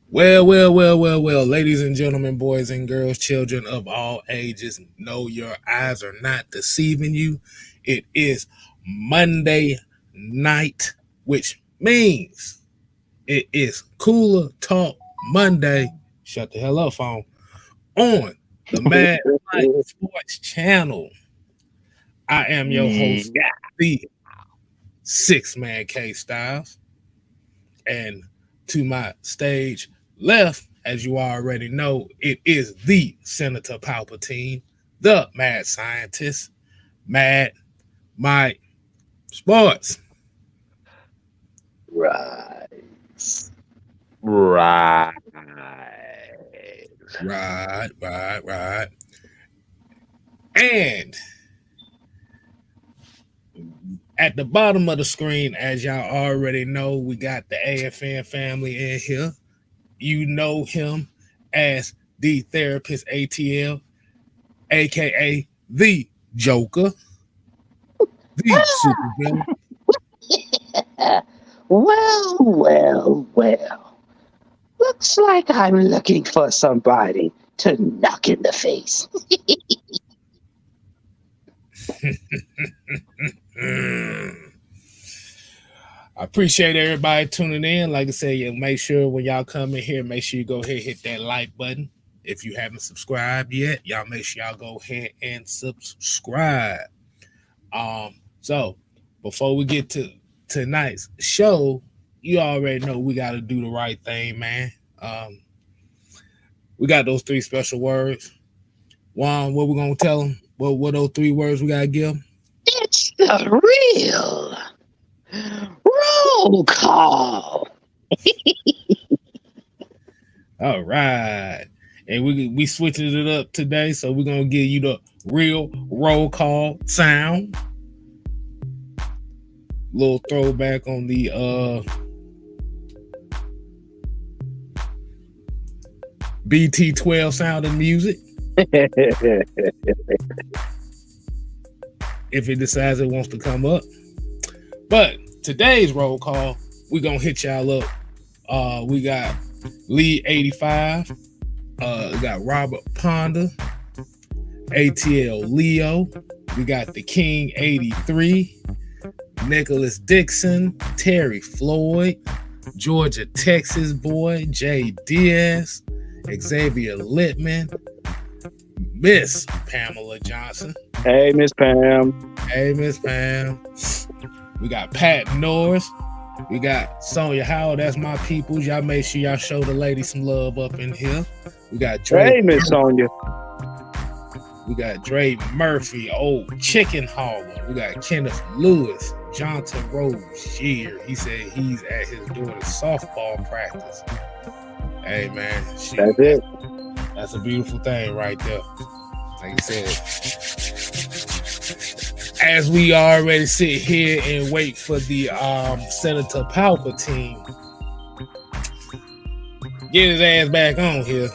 Well, ladies and gentlemen, boys and girls, children of all ages, no, your eyes are not deceiving you. It is Monday night, which means it is Cooler Talk Monday. Shut the hell up, phone. On the Mad Light Sports Channel. I am your host, Yeah. the Six Man K Styles. And to my stage left, as you already know, it is the Senator Palpatine, the mad scientist, Mad Mike Sports. Right. Right. Right. And at the bottom of the screen, as y'all already know, we got the AFN family in here. You know him as the therapist ATL, aka the Joker, the supervillain. Well. Looks like I'm looking for somebody to knock in the face. I appreciate everybody tuning in. Like I said, make sure when y'all come in here, make sure you go ahead and hit that like button. If you haven't subscribed yet, y'all make sure y'all go ahead and subscribe. So before we get to tonight's show, you already know we got to do the right thing, man. We got those three special words. Juan, what we gonna tell them? What those three words we gotta give them? It's the real roll call. All right. And we switching it up today, so we're gonna give you the real roll call sound. Little throwback on the BT12 sounding music. If it decides it wants to come up. But today's roll call, we're gonna hit y'all up. We got Lee 85, we got Robert Ponder, ATL Leo, we got the King 83, Nicholas Dixon, Terry Floyd, Georgia Texas boy, Jay Diaz, Xavier Littman, Miss Pamela Johnson. Hey, Miss Pam. Hey, Miss Pam. We got Pat Norris. We got Sonia Howard. That's my peoples. Y'all make sure y'all show the lady some love up in here. We got Dre. Hey, Miss Sonia. We got Dre Murphy, old chicken hauler. We got Kenneth Lewis, Johnson Rozier. He said he's at his daughter's softball practice. Hey, man. That's it. That's a beautiful thing right there. Like I said, as we already sit here and wait for the Senator Palpatine, get his ass back on here.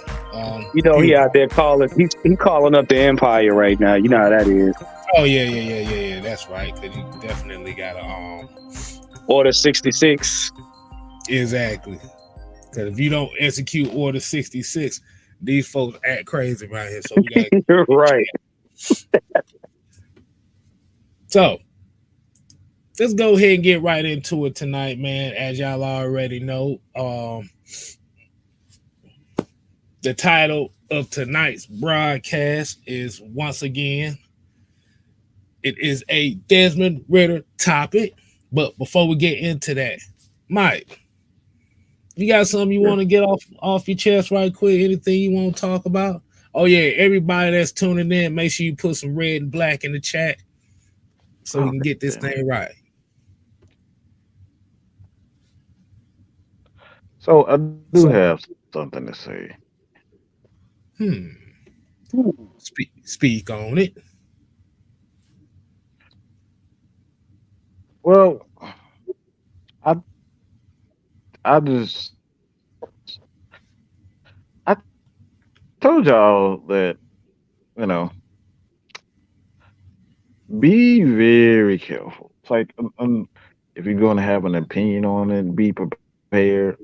He out there calling. He's calling up the Empire right now. You know how that is. Oh yeah. That's right. Because he definitely got a Order 66. Exactly. Because if you don't execute Order 66, these folks act crazy around here. So we got right. So let's go ahead and get right into it tonight, man. As y'all already know, the title of tonight's broadcast is once again, it is a Desmond Ridder topic. But before we get into that, Mike, you got something you want to get off your chest right quick? Anything you want to talk about? Oh yeah, everybody that's tuning in, make sure you put some red and black in the chat so we can get this thing right. So I do have something to say. Speak on it. Well, I told y'all that, be very careful. It's like if you're going to have an opinion on it, be prepared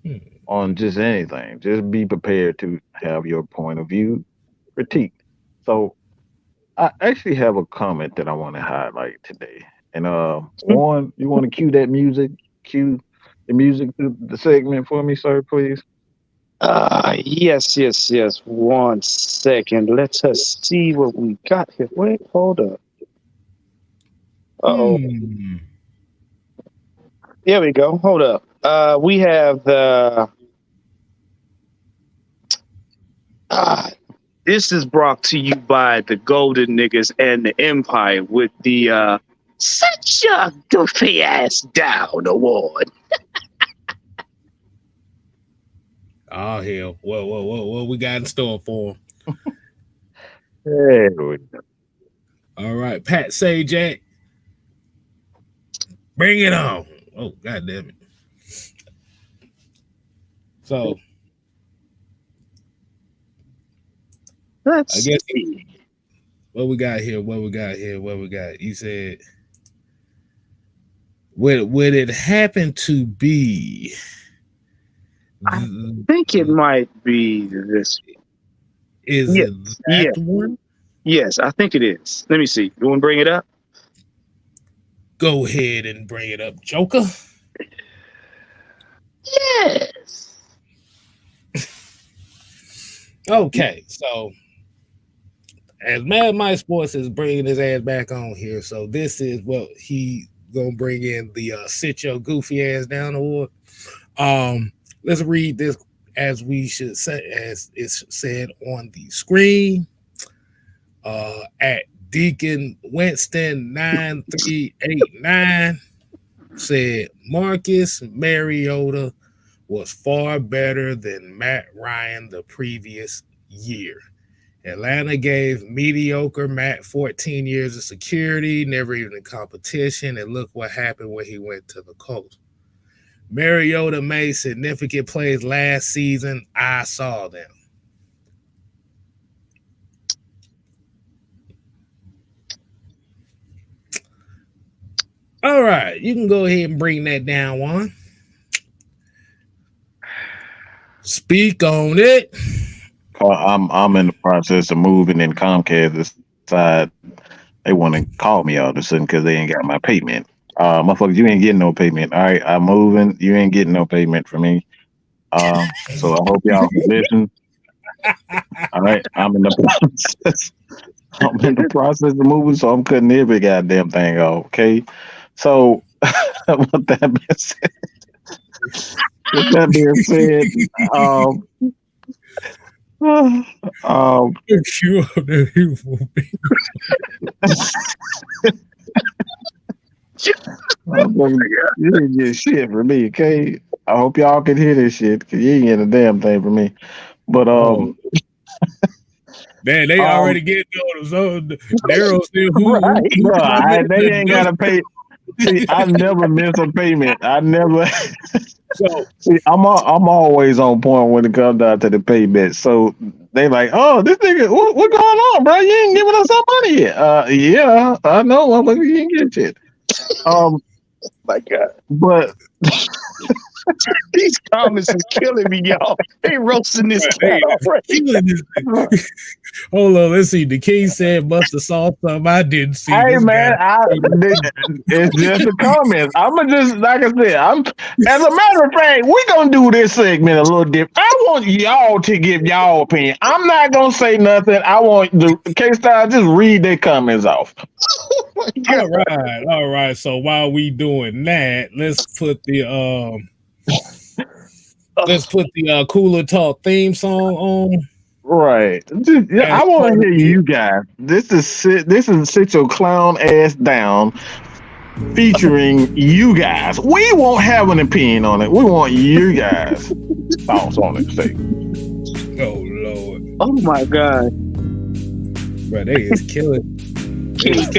Hmm. on just anything. Just be prepared to have your point of view critiqued. So I actually have a comment that I want to highlight today. And Warren, you want to cue that music? Cue the music to the segment for me, sir, please. Yes. 1 second. Let us see what we got here. Wait, hold up. Uh-oh. Hmm. There we go. Hold up. We have the. This is brought to you by the Golden Niggas and the Empire with the Set Your Goofy Ass Down award. Oh hell! What we got in store for him? There we go. All right, Pat Sajak, bring it on! Oh god damn it! So Let's I guess see. what we got here. You said, would it happen to be? I think it might be this. Is Yes, it that yes. one? Yes, I think it is. Let me see. You want to bring it up? Go ahead and bring it up, Joker. Yes. Okay, so as Mad Mike Sports is bringing his ass back on here, so this is what he gonna bring in the Sit Your Goofy Ass Down award. Let's read this as we should say, as it's said on the screen. At Deacon Winston 9389 said Marcus Mariota was far better than Matt Ryan the previous year. Atlanta gave mediocre Matt 14 years of security, never even in competition, and look what happened when he went to the Colts. Mariota made significant plays last season. I saw them. All right, you can go ahead and bring that down, Juan. Speak on it. I'm in the process of moving, and Comcast decide they want to call me all of a sudden because they ain't got my payment. Motherfuckers, you ain't getting no payment. All right, I'm moving. You ain't getting no payment from me. So I hope y'all can listen. All right, I'm in the process of moving, so I'm cutting every goddamn thing off. Okay, so with that being said, Sure that he will be. You didn't get shit from me, okay? I hope y'all can hear this shit because you ain't getting a damn thing from me. But man, they already getting on us. So Daryl said, "Who?" They ain't gotta pay. See, I never miss a payment. I never. So see, I'm always on point when it comes down to the payment. So they like, oh, this nigga, what going on, bro? You ain't giving us some money yet. Yeah, I know, motherfucker, you ain't get shit. My God. But these comments is killing me, y'all. They roasting this cat already. Hold on, let's see. The king said must have saw something I didn't see. Hey This man, it's just a comment. I'ma just like I said, as a matter of fact, we're gonna do this segment a little different. I want y'all to give y'all opinion. I'm not gonna say nothing. I want the K-Style just read their comments off. All right. So while we doing that, let's put the Cooler Talk theme song on. Right. I want to hear you guys. This is Sit Your Clown Ass Down, featuring you guys. We won't have an opinion on it. We want you guys' thoughts on it. Say. Oh Lord. Oh my God. But they is killing. Ken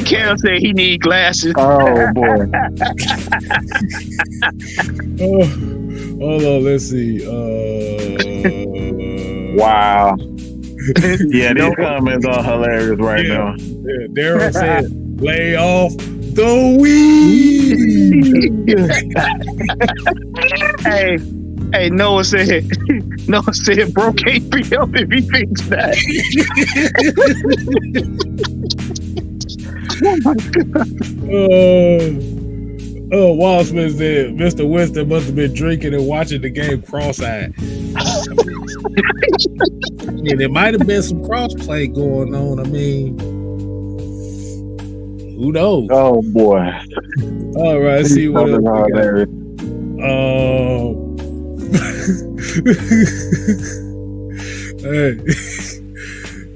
Kel said he need glasses. Oh boy. Hold on, let's see. Wow. Yeah, these comments are hilarious right now. Yeah, Daryl said, "Lay off the weed." Hey, Noah said, bro can't be up if he thinks that. Wall Smith said, Mr. Winston must have been drinking and watching the game cross-eyed. And there might have been some cross-play going on. I mean, who knows? Oh boy! All right, let's see what else we got.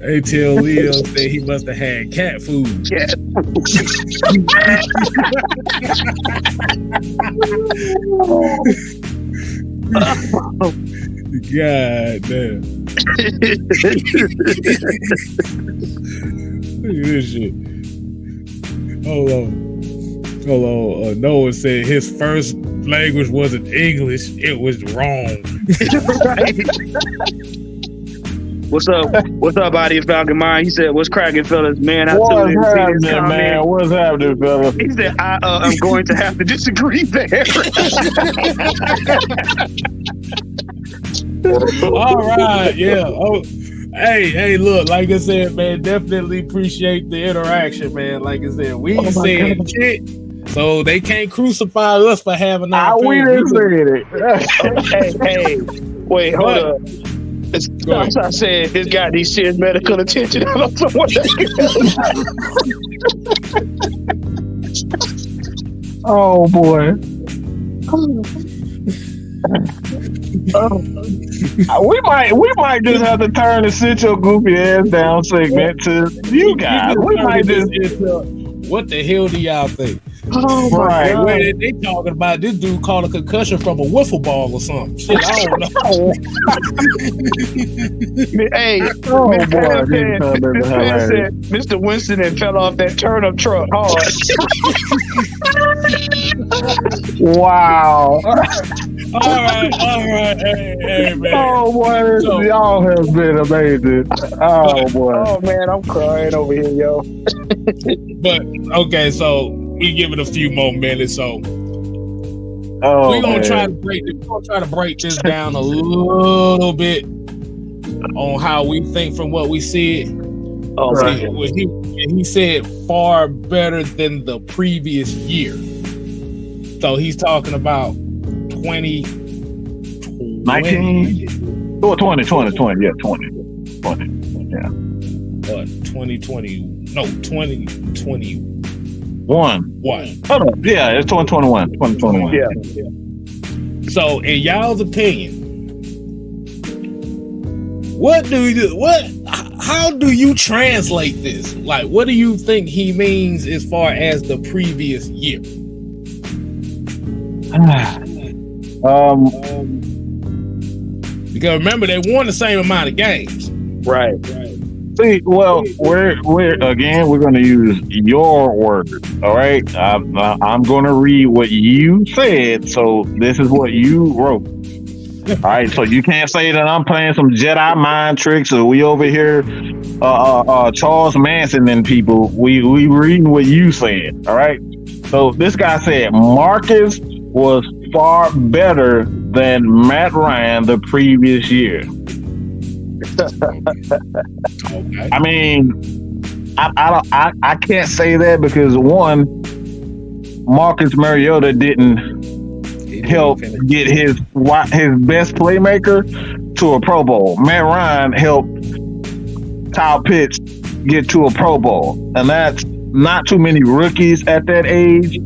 Hey, tell Leo said he must have had cat food. Cat God damn. Look at this shit. Hold on. Noah said his first language wasn't English, it was wrong. What's up, Body of Falcon Mind? He said, "What's cracking, fellas? Man, I told him man. What's happening, fellas?" He said, I'm going to have to disagree there. All right, yeah. Oh, hey, look, like I said, man, definitely appreciate the interaction, man. Like I said, we ain't saying shit, so they can't crucify us for having our opinion. We didn't say it. Hey, wait, hold up. I said this guy needs serious medical attention. Oh boy. We might just have to turn the sit your goofy ass down segment to you guys. We might just what the hell do y'all think? Oh my God. Where they talking about this dude caught a concussion from a wiffle ball or something. Shit, I don't know. Hey, Mr. Winston had fell off that turnip truck hard. Wow. All right. Hey, man. Oh boy, y'all have been amazing. Oh boy. Oh man, I'm crying over here, yo. But okay, so we give it a few more minutes. So we're gonna try to break this down a little bit on how we think from what we see. Oh, right. He said far better than the previous year. So he's talking about 2020. 2020. Yeah, 20. Yeah. 2020. No, 2021. Hold on. Yeah, it's 2021. 2021. Yeah. So, in y'all's opinion, how do you translate this? Like, what do you think he means as far as the previous year? Because remember, they won the same amount of games. Right. See, well, we're going to use your words. All right, I'm going to read what you said. So this is what you wrote. All right, so you can't say that I'm playing some Jedi mind tricks or we over here, Charles Manson and people. We reading what you said. All right. So this guy said Marcus was far better than Matt Ryan the previous year. Okay. I mean, I can't say that because one, Marcus Mariota didn't help get his best playmaker to a Pro Bowl. Matt Ryan helped Kyle Pitts get to a Pro Bowl, and that's not too many rookies at that age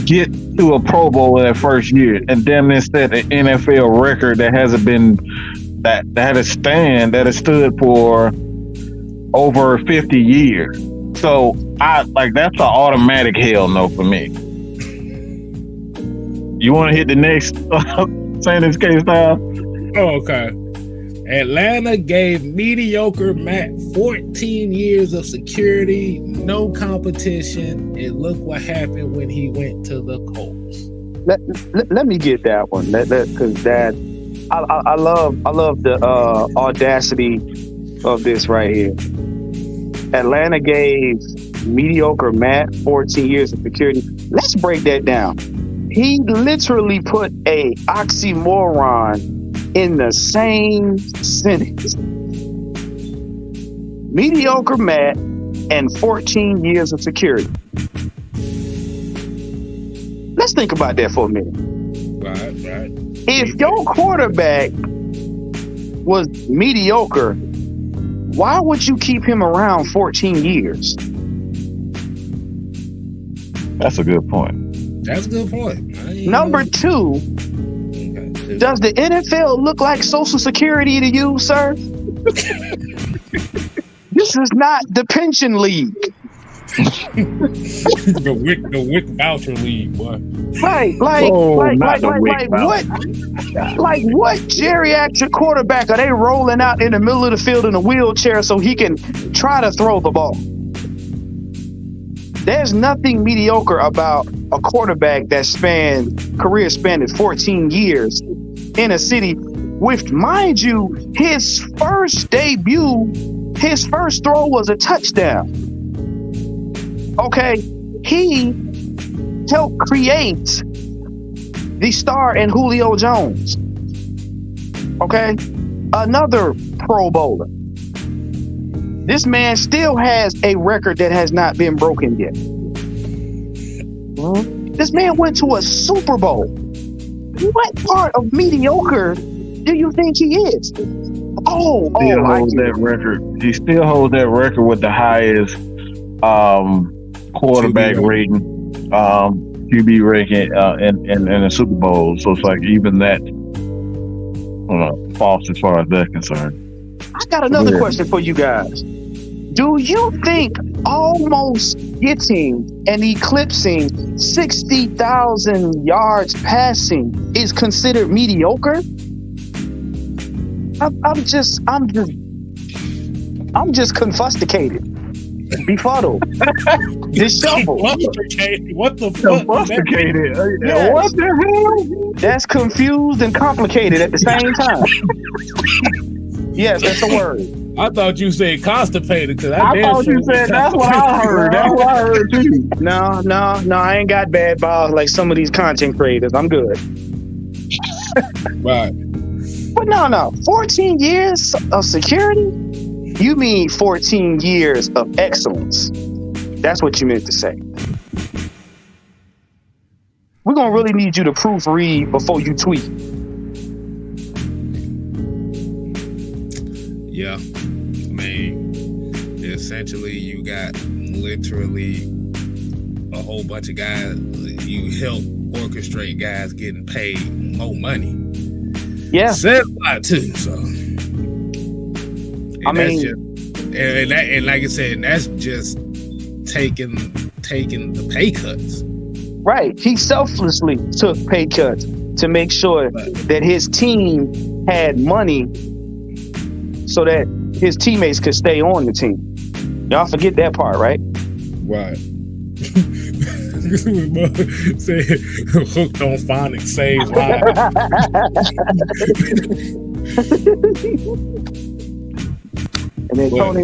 get to a Pro Bowl in that first year, and damn near set an NFL record that hasn't been that has stood for over 50 years. So that's an automatic hell no for me. You want to hit the next sentence case style? Oh, okay. Atlanta gave mediocre Matt 14 years of security, no competition, and look what happened when he went to the Colts. Let me get that one. Because that I love the audacity of this right here. Atlanta gave mediocre Matt 14 years of security. Let's break that down. He literally put a oxymoron in the same sentence. Mediocre Matt and 14 years of security. Let's think about that for a minute. Right. If your quarterback was mediocre, why would you keep him around 14 years? That's a good point. Number two, does the NFL look like Social Security to you, sir? This is not the pension league. the WIC voucher league, boy. Right, what geriatric quarterback are they rolling out in the middle of the field in a wheelchair so he can try to throw the ball? There's nothing mediocre about a quarterback that career spanned 14 years in a city with, mind you, his first throw was a touchdown. Okay, he helped create the star in Julio Jones. Okay, another Pro Bowler. This man still has a record that has not been broken yet. This man went to a Super Bowl. What part of mediocre do you think he is? That record. He still holds that record with the highest quarterback rating, QB ranking in the Super Bowl. So it's like even that false as far as that's concerned. I got another question for you guys. Do you think almost getting and eclipsing 60,000 yards passing is considered mediocre? I'm just confusticated, befuddled, disheveled. What the fuck? Confusticated. Yes. What the hell? That's confused and complicated at the same time. Yes, that's a word. I thought you said constipated because I thought you said that's what I heard. That's what I heard too. No, I ain't got bad balls like some of these content creators. I'm good. Right. But no. 14 years of security? You mean 14 years of excellence. That's what you meant to say. We're going to really need you to proofread before you tweet. Yeah. I mean, essentially, you got literally a whole bunch of guys. You help orchestrate guys getting paid more money. Yeah. Says a lot too. So, and like I said, that's just taking the pay cuts. Right. He selflessly took pay cuts to make sure that his team had money so that his teammates could stay on the team. Y'all forget that part, right? Right. Said hooked on phonics saves lives. And then Tony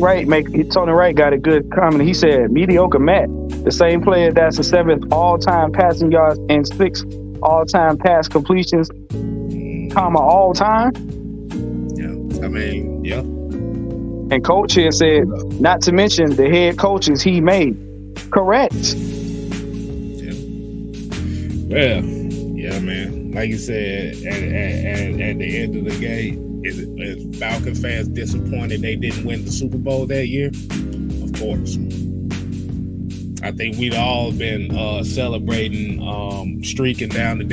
Wright got a good comment. He said, mediocre Matt, the same player that's the 7th all-time passing yards and 6th all-time pass completions, all time. Yeah, I mean, yeah. And coach here said, not to mention the head coaches he made. Correct. Yeah. Well, yeah, man. Like you said, at the end of the game, is Falcon fans disappointed they didn't win the Super Bowl that year? Of course. I think we'd all been celebrating, streaking down the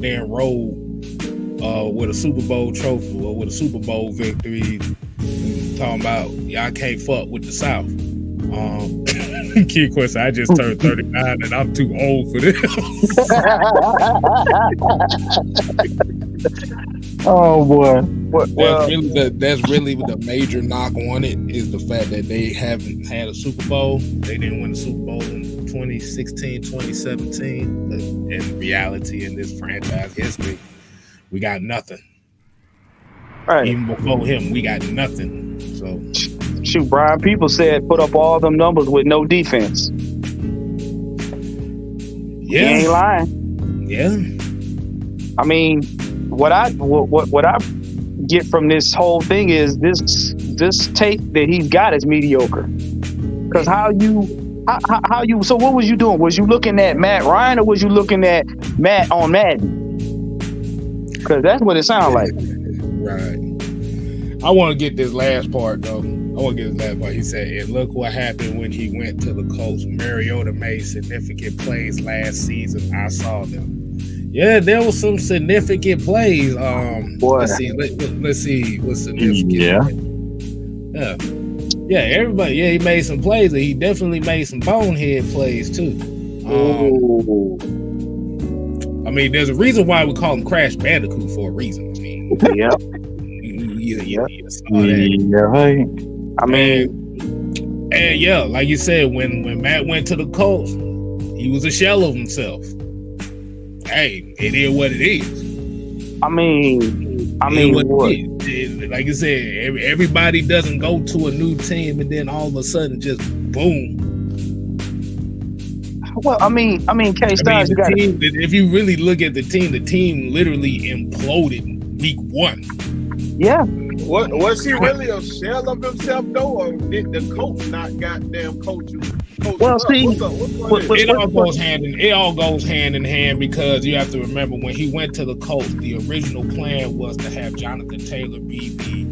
damn road with a Super Bowl trophy or with a Super Bowl victory. Talking about y'all can't fuck with the South. Key question, I just turned 39 and I'm too old for this. Oh boy. That's really the major knock on it is the fact that they haven't had a Super Bowl. They didn't win the Super Bowl in 2016, 2017. But in reality, in this franchise history, we got nothing. Right. Even before him, we got nothing. So shoot, Brian People said put up all them numbers with no defense. yeah, He ain't lying. yeah. I mean, what I get from this whole thing is this tape that he's got is mediocre. Because how you? So what was you doing? Was you looking at Matt Ryan or was you looking at Matt on Madden? Because that's what it sounds like. Right. I want to get this last part though. He said, and look what happened when he went to the Colts. Mariota made significant plays last season. I saw them. Yeah, there was some significant plays. Let's see what's significant. Yeah, everybody. Yeah, he made some plays, and he definitely made some bonehead plays too. I mean, there's a reason why we call him Crash Bandicoot for a reason. I mean, I mean, and yeah, like you said, when Matt went to the Colts, he was a shell of himself. Hey, it is what it is. I mean, what? Like you said, everybody doesn't go to a new team and then all of a sudden just boom. Well, I mean, K-Styles, if you really look at the team literally imploded week 1. Yeah. Was he really a shell of himself though, or did the coach not goddamn coach him? Well, see, it all goes hand in hand because you have to remember when he went to the Colts, the original plan was to have Jonathan Taylor be the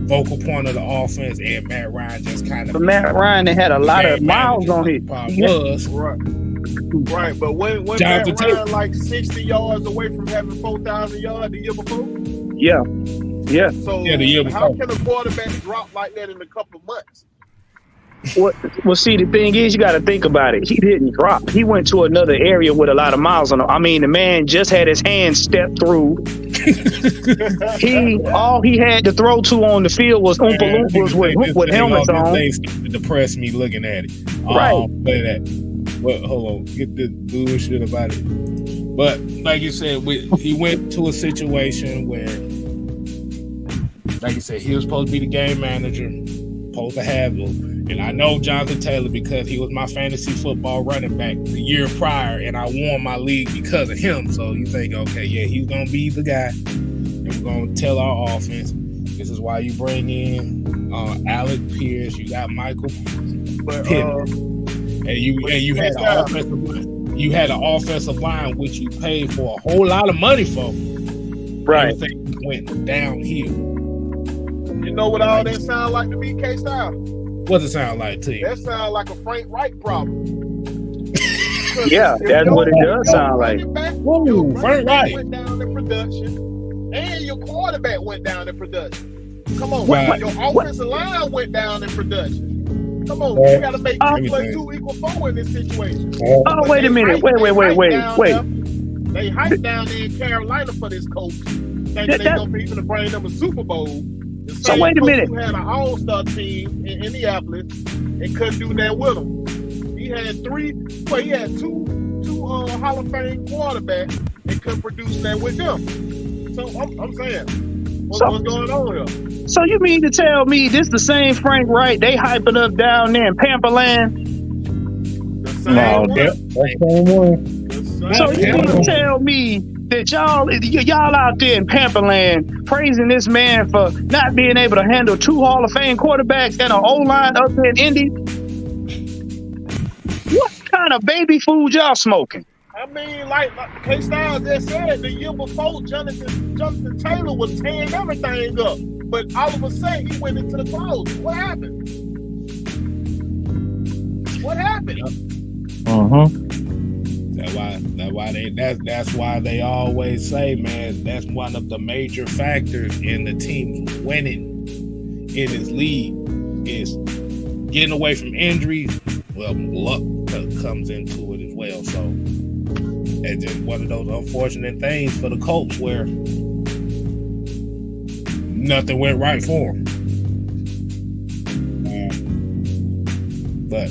focal point of the offense and Matt Ryan just kind of. But Matt Ryan had a lot of miles on him. Right, but when Matt Ryan like 60 yards away from having 4,000 yards the year before? Yeah. So the year before. How can a quarterback drop like that in a couple of months? Well, see, the thing is, you got to think about it. He didn't drop. He went to another area with a lot of miles on him. I mean, the man just had his hand stepped through. All he had to throw to on the field was Oompa Loompas with helmets on. They depressed me looking at it. Right. Play that. Well, hold on. Get the bullshit about it. But like you said, he went to a situation where, like you said, he was supposed to be the game manager, supposed to have them. And I know Jonathan Taylor because he was my fantasy football running back the year prior, and I won my league because of him. So you think, okay, yeah, he's going to be the guy. And we're going to tell our offense. This is why you bring in Alec Pierce. You got Michael Pittman. And you had an offensive line. You had an offensive line which you paid for a whole lot of money for. Right. Everything went downhill. You know what all that sound like to me, K-Style? What does it sound like to you? That sounds like a Frank Wright problem. Yeah, that's what it does sound like. Whoa, Frank Wright went down in production, and your quarterback went down in production. Come on, right. Your offensive line went down in production. Come on, you got to make 2 + 2 = 4 in this situation. Oh, wait a minute. Wait. They hyped down there in Carolina for this coach, thinking they're going to be able to bring them a Super Bowl. So wait a minute. Who had an all-star team in Indianapolis and couldn't do that with him. He had two Hall of Fame quarterbacks and couldn't produce that with them. So I'm saying, what's going on here? So you mean to tell me this the same Frank Wright they hyping up down there in Pamperland? The same one. So you mean to tell me that y'all out there in Pamperland praising this man for not being able to handle 2 Hall of Fame quarterbacks and an O-line up there in Indy? What kind of baby food y'all smoking? I mean, like K-Styles just said, the year before, Jonathan Taylor was tearing everything up. But all of a sudden, he went into the clouds. What happened? That's why they always say, man, that's one of the major factors in the team winning in this league is getting away from injuries. Well, luck comes into it as well. So it's just one of those unfortunate things for the Colts where nothing went right for them. But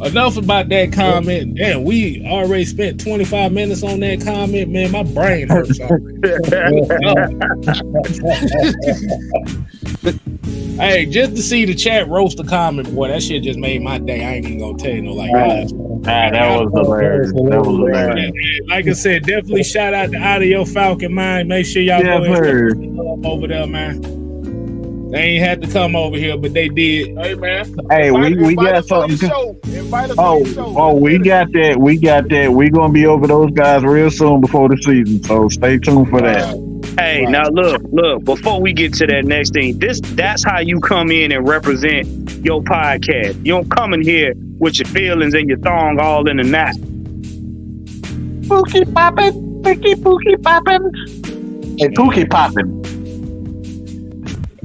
enough about that comment. Damn, we already spent 25 minutes on that comment. Man, my brain hurts already. Hey, just to see the chat roast the comment, boy, that shit just made my day. I ain't even gonna tell you no like that. That was hilarious. That was hilarious. Like I said, definitely shout out to Audio Falcon Mind. Make sure y'all go ahead and over there, man. They ain't had to come over here, but they did. Hey man. Hey, we got something. We got that. We got that. We gonna be over those guys real soon before the season. So stay tuned for that. Hey, now look, before we get to that next thing, that's how you come in and represent your podcast. You don't come in here with your feelings and your thong all in a knot. Pookie poppin', pookie poppin', and pookie poppin'.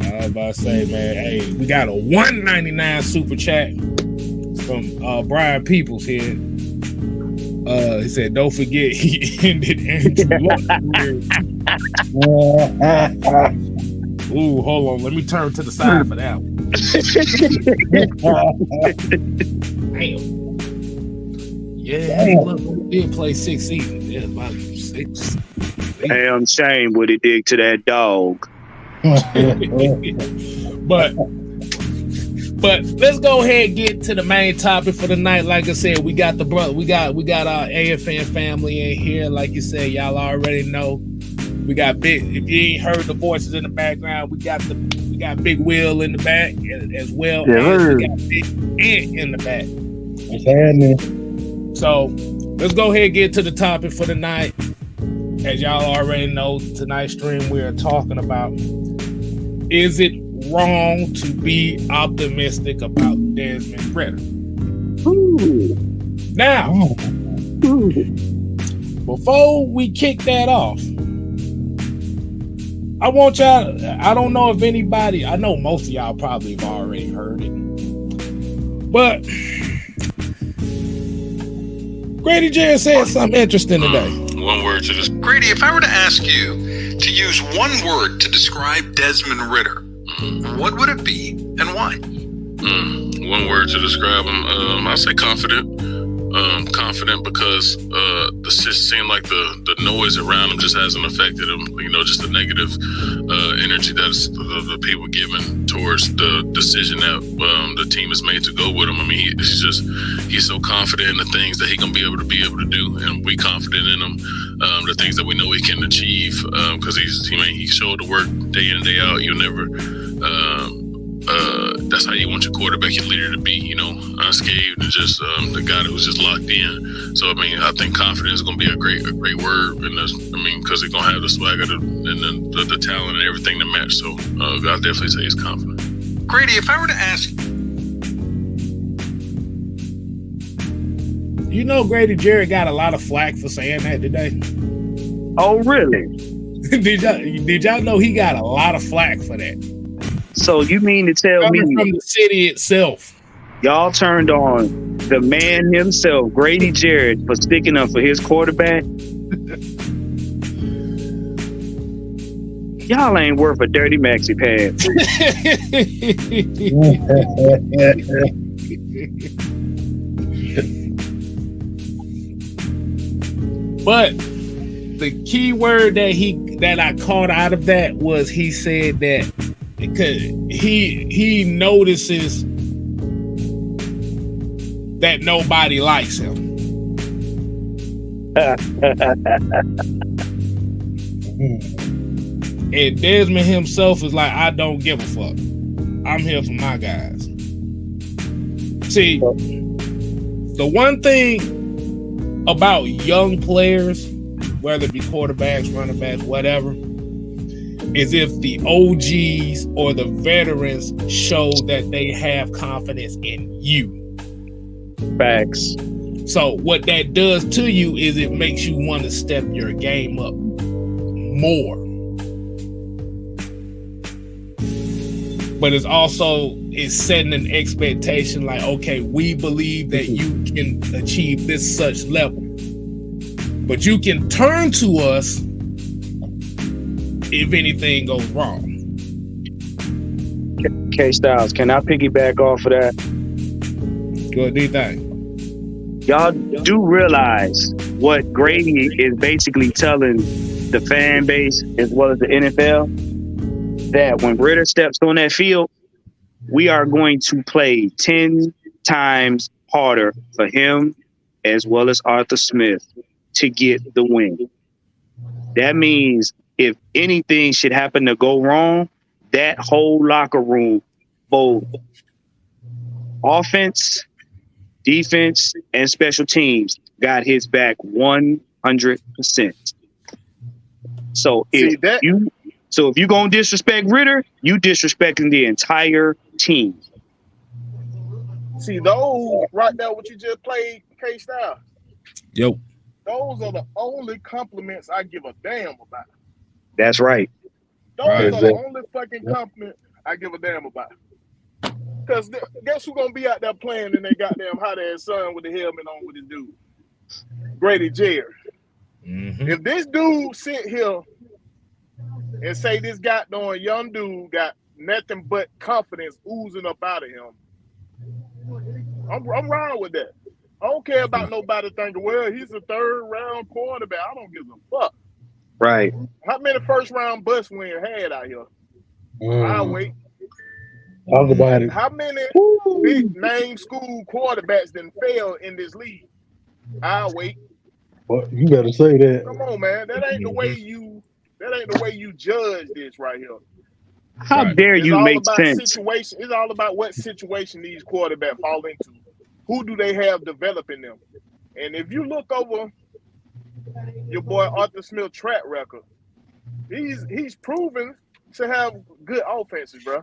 I was about to say, man, hey, we got a $1.99 super chat from Brian Peoples here. He said, don't forget he ended Andrew Luck's Ooh, hold on. Let me turn to the side for that one. Damn. Yeah, look, we did play 6 seasons. Yeah, about 6. Damn shame what he did to that dog. But let's go ahead and get to the main topic for the night. Like I said, we got our AFN family in here. Like you said, y'all already know. We got Big. If you ain't heard the voices in the background, we got Big Will in the back as well. Yeah, as we got Big Ant in the back. So let's go ahead and get to the topic for the night. As y'all already know, tonight's stream we are talking about: is it wrong to be optimistic about Desmond Ridder? Now, before we kick that off, I want y'all, I don't know if anybody, I know most of y'all probably have already heard it, but Grady Jerry said something interesting today. One word to this. Grady, if I were to ask you to use one word to describe Desmond Ridder, what would it be and why? One word to describe him, I'll say confident. Confident because it seemed like the noise around him just hasn't affected him. You know, just the negative energy that's the people giving towards the decision that the team has made to go with him. I mean, he's so confident in the things that he gonna be able to do, and we confident in him. The things that we know he can achieve because he showed the work day in and day out. You'll never. That's how you want your quarterback, your leader, to be, you know, unscathed and just the guy who's just locked in. So I mean, I think confidence is going to be a great word, and because he's going to have the swagger and the talent and everything to match. So I'll definitely say he's confident. Grady, if I were to ask, you know, Grady Jerry got a lot of flack for saying that today. Oh, really? Did y'all know he got a lot of flack for that? So you mean to tell me from the city itself, y'all turned on the man himself, Grady Jarrett, for sticking up for his quarterback? Y'all ain't worth a dirty maxi pad. But the key word that I caught out of that was he said that because he notices that nobody likes him. And Desmond himself is like, I don't give a fuck. I'm here for my guys. See, the one thing about young players, whether it be quarterbacks, running backs, whatever, is if the OGs or the veterans show that they have confidence in you. Facts. So what that does to you is it makes you want to step your game up more. But it's setting an expectation like, okay, we believe that you can achieve this such level. But you can turn to us if anything goes wrong. K Styles, can I piggyback off of that? Go do you think? y'all do realize what Grady is basically telling the fan base as well as the NFL, that when Ridder steps on that field, we are going to play 10 times harder for him as well as Arthur Smith to get the win. That means if anything should happen to go wrong, that whole locker room, both offense, defense, and special teams, got his back 100%. So if you're gonna disrespect Ridder, you disrespecting the entire team. See, those right there, what you just played, K-Style. Yo. Those are the only compliments I give a damn about. That's right. Those are the only fucking compliments I give a damn about. Because guess who's going to be out there playing in their goddamn hot-ass son with the helmet on with his dude? Grady Jarrett. Mm-hmm. If this dude sit here and say this goddamn young dude got nothing but confidence oozing up out of him, I'm wrong with that. I don't care about nobody thinking, well, he's a third-round quarterback. I don't give a fuck. Right. How many first-round bust wins had out here? I'll wait. Talk about it. How many big-name school quarterbacks done fail in this league? I'll wait. Well, you better say that. Come on, man. That ain't the way you judge this right here. How dare you make sense? Situation. It's all about what situation these quarterbacks fall into. Who do they have developing them? And if you look over your boy Arthur Smith's track record, he's proven to have good offenses, bro.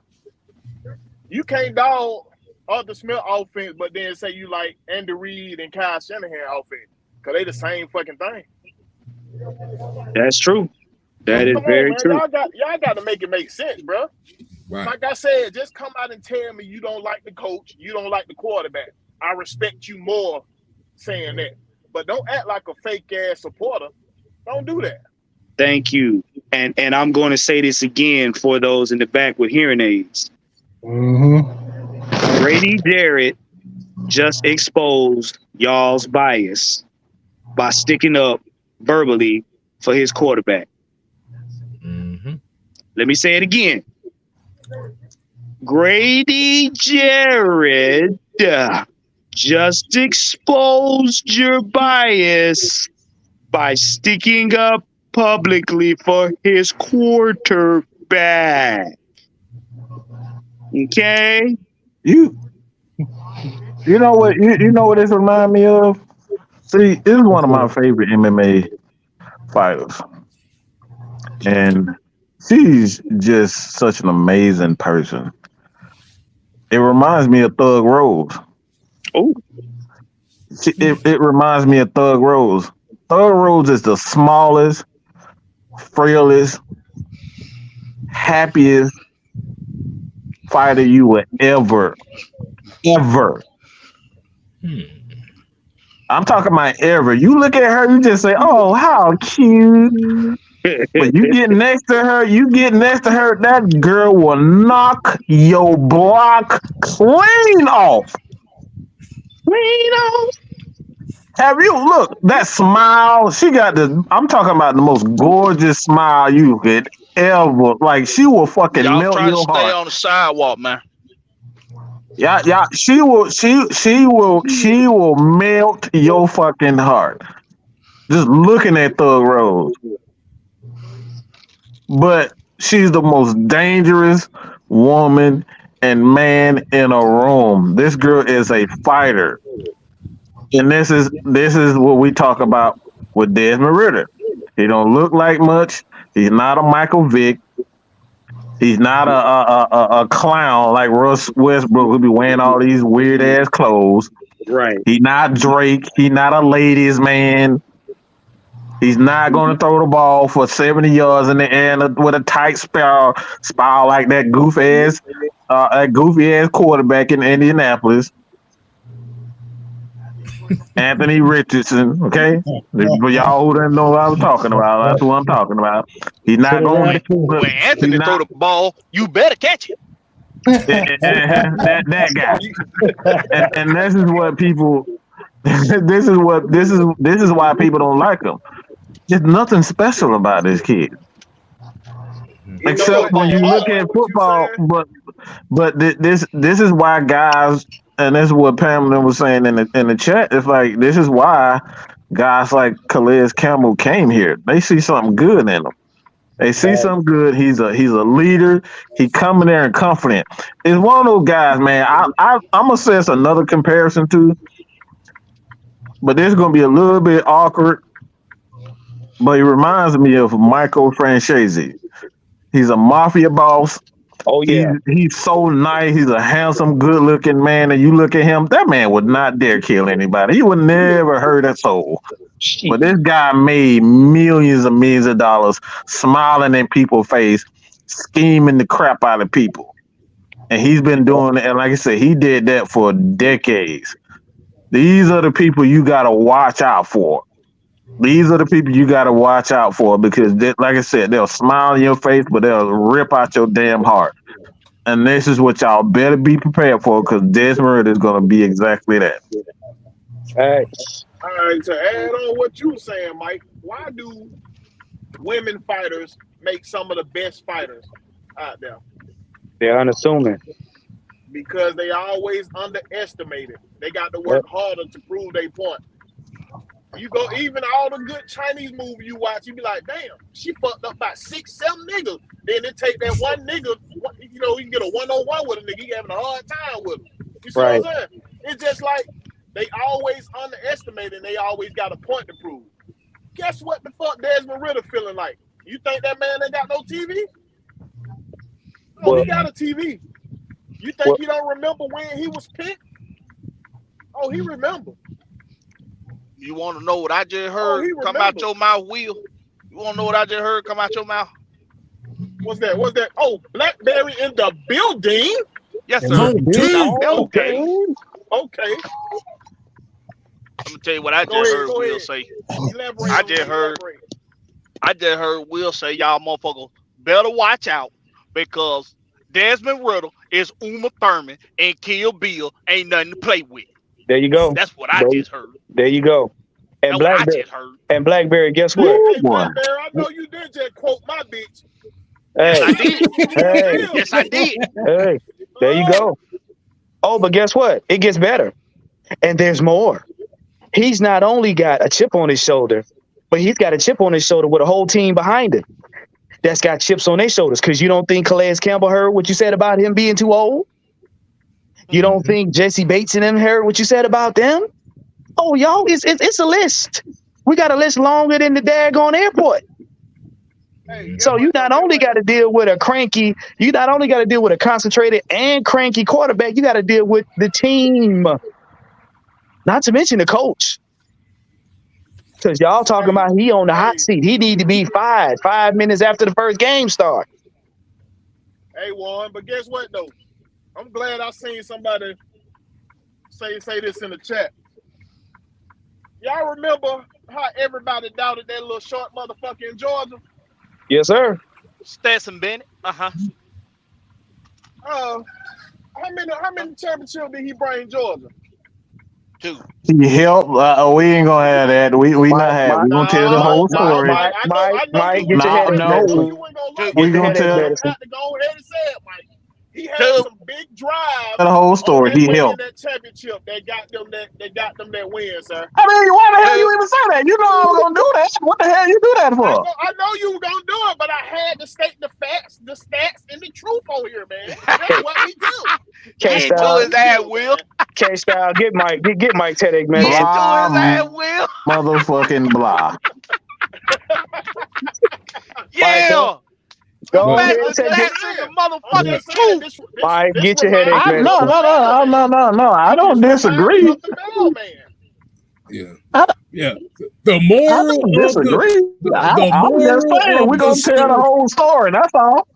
You can't dog Arthur Smith offense, but then say you like Andy Reid and Kyle Shanahan offense, because they the same fucking thing. That's true. That is very true. Y'all got to make it make sense, bro. Right. Like I said, just come out and tell me you don't like the coach, you don't like the quarterback. I respect you more saying that. But don't act like a fake-ass supporter. Don't do that. Thank you. And I'm going to say this again for those in the back with hearing aids. Mm-hmm. Grady Jarrett just exposed y'all's bias by sticking up verbally for his quarterback. Mm-hmm. Let me say it again. Grady Jarrett just exposed your bias by sticking up publicly for his quarterback. Okay? You know what? You know what this reminds me of? See, this is one of my favorite MMA fighters, and she's just such an amazing person. It reminds me of Thug Rose. Oh, it reminds me of Thug Rose. Thug Rose is the smallest, frailest, happiest fighter you would ever. I'm talking about ever. You look at her, you just say, "Oh, how cute." But you get next to her, that girl will knock your block clean off. Have you look that smile? She got I'm talking about the most gorgeous smile you could ever. Like she will fucking Y'all melt try to your stay heart. on the sidewalk, man. Yeah. She will melt your fucking heart. Just looking at Thug Rose. But she's the most dangerous woman and man in a room. This girl is a fighter. And this is what we talk about with Desmond Ridder. He don't look like much. He's not a Michael Vick. He's not a clown like Russ Westbrook who be wearing all these weird ass clothes. right. He's not Drake. He's not a ladies man. He's not going to throw the ball for 70 yards in the air with a tight spiral like that goofy ass quarterback in Indianapolis. Anthony Richardson, okay? For y'all who didn't know what I was talking about, that's what I'm talking about. He's not going to When Anthony throw the ball, you better catch it. that guy. And this is what people this is why people don't like him. There's nothing special about this kid. Except when you look at football, but this is why guys, and this is what Pamela was saying in the chat. It's like this is why guys like Calais Campbell came here. They see something good in him. They see something good. He's a leader. He coming there and confident. It's one of those guys, man. I'm gonna say it's another comparison too, but this is gonna be a little bit awkward. But he reminds me of Michael Francesi. He's a mafia boss. Oh yeah, he's so nice. He's a handsome, good-looking man, and you look at him. That man would not dare kill anybody. He would never hurt a soul. But this guy made millions and millions of dollars, smiling in people's face, scheming the crap out of people, and he's been doing it. And like I said, he did that for decades. These are the people you got to watch out for. These are the people you got to watch out for because, like I said, they'll smile in your face, but they'll rip out your damn heart. And this is what y'all better be prepared for because Desmond Ridder is going to be exactly that. Hey. All right, to add on what you were saying, Mike, why do women fighters make some of the best fighters out there? They're unassuming. Because they always underestimated. They got to work harder to prove their point. You go, even all the good Chinese movies you watch, you be like, damn, she fucked up about 6-7 niggas. Then it take that one nigga, you know, you can get a one-on-one with a nigga, you having a hard time with him. You see what I'm saying? It's just like they always underestimate and they always got a point to prove. Guess what the fuck Desmond Ridder feeling like? You think that man ain't got no TV? No, he got a TV. You think he don't remember when he was picked? Oh, he remember. You want to know what I just heard come out your mouth, Will? You want to know what I just heard come out your mouth? What's that? What's that? Oh, Blackberry in the building? Yes, sir. Okay. Okay. I'm gonna tell you what I just heard Will say. I just heard Will say y'all motherfuckers better watch out because Desmond Ridder is Uma Thurman and Kill Bill ain't nothing to play with. There you go. That's what I just heard. There you go. And Blackberry, guess what? Hey, Blackberry, I know you did just quote my bitch. Hey, yes, I did. Hey. Yes, I did. Hey, there you go. Oh, but guess what? It gets better. And there's more. He's not only got a chip on his shoulder, but he's got a chip on his shoulder with a whole team behind him that's got chips on their shoulders. Because you don't think Calais Campbell heard what you said about him being too old? You don't think Jesse Bates and them heard what you said about them? Oh, y'all, it's a list. We got a list longer than the daggone airport. Hey, so you not only got to deal with a concentrated and cranky quarterback, you got to deal with the team. Not to mention the coach. Because y'all talking about he on the hot seat. He need to be fired 5 minutes after the first game start. Hey, Warren, but guess what, though? I'm glad I seen somebody say this in the chat. Y'all remember how everybody doubted that little short motherfucker in Georgia? Yes, sir. Stetson Bennett. How many championships did he bring Georgia? 2. He helped. We ain't gonna have that. We not have. We gonna tell the whole story. Mike, get your head in there. We gonna tell. Have to go ahead and say it, Mike. He had some big drive. The whole story. He helped. That championship that got them that win, sir. I mean, why the hell you even say that? You know I was gonna do that. What the hell you do that for? I know you were gonna do it, but I had to state the facts, the stats, and the truth over here, man. That's what we do. K-Style, his ass, Will. K-Style, get Mike Teddick, man. Blah, his ass, Will. Motherfucking blah. Yeah. Go ahead, Mike, get your headache, man. No. I don't disagree. Yeah. The moral. I don't disagree. I'm just saying we're gonna tell the whole story. That's all.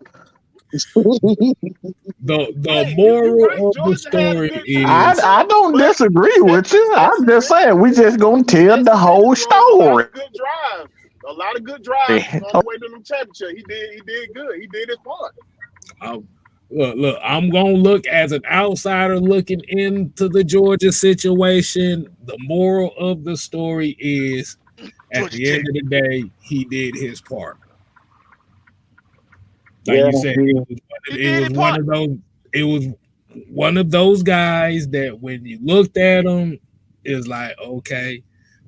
The moral of the story is. I don't disagree with you. I'm just saying we just gonna tell the whole story. A lot of good drives on the way to the championship. He did good. He did his part. Look, I'm gonna look as an outsider looking into the Georgia situation. The moral of the story is, at Georgia the end Tech. of the day, he did his part. Like Yeah, you said, yeah. He did his part. it was one of those guys that when you looked at him, is like, okay,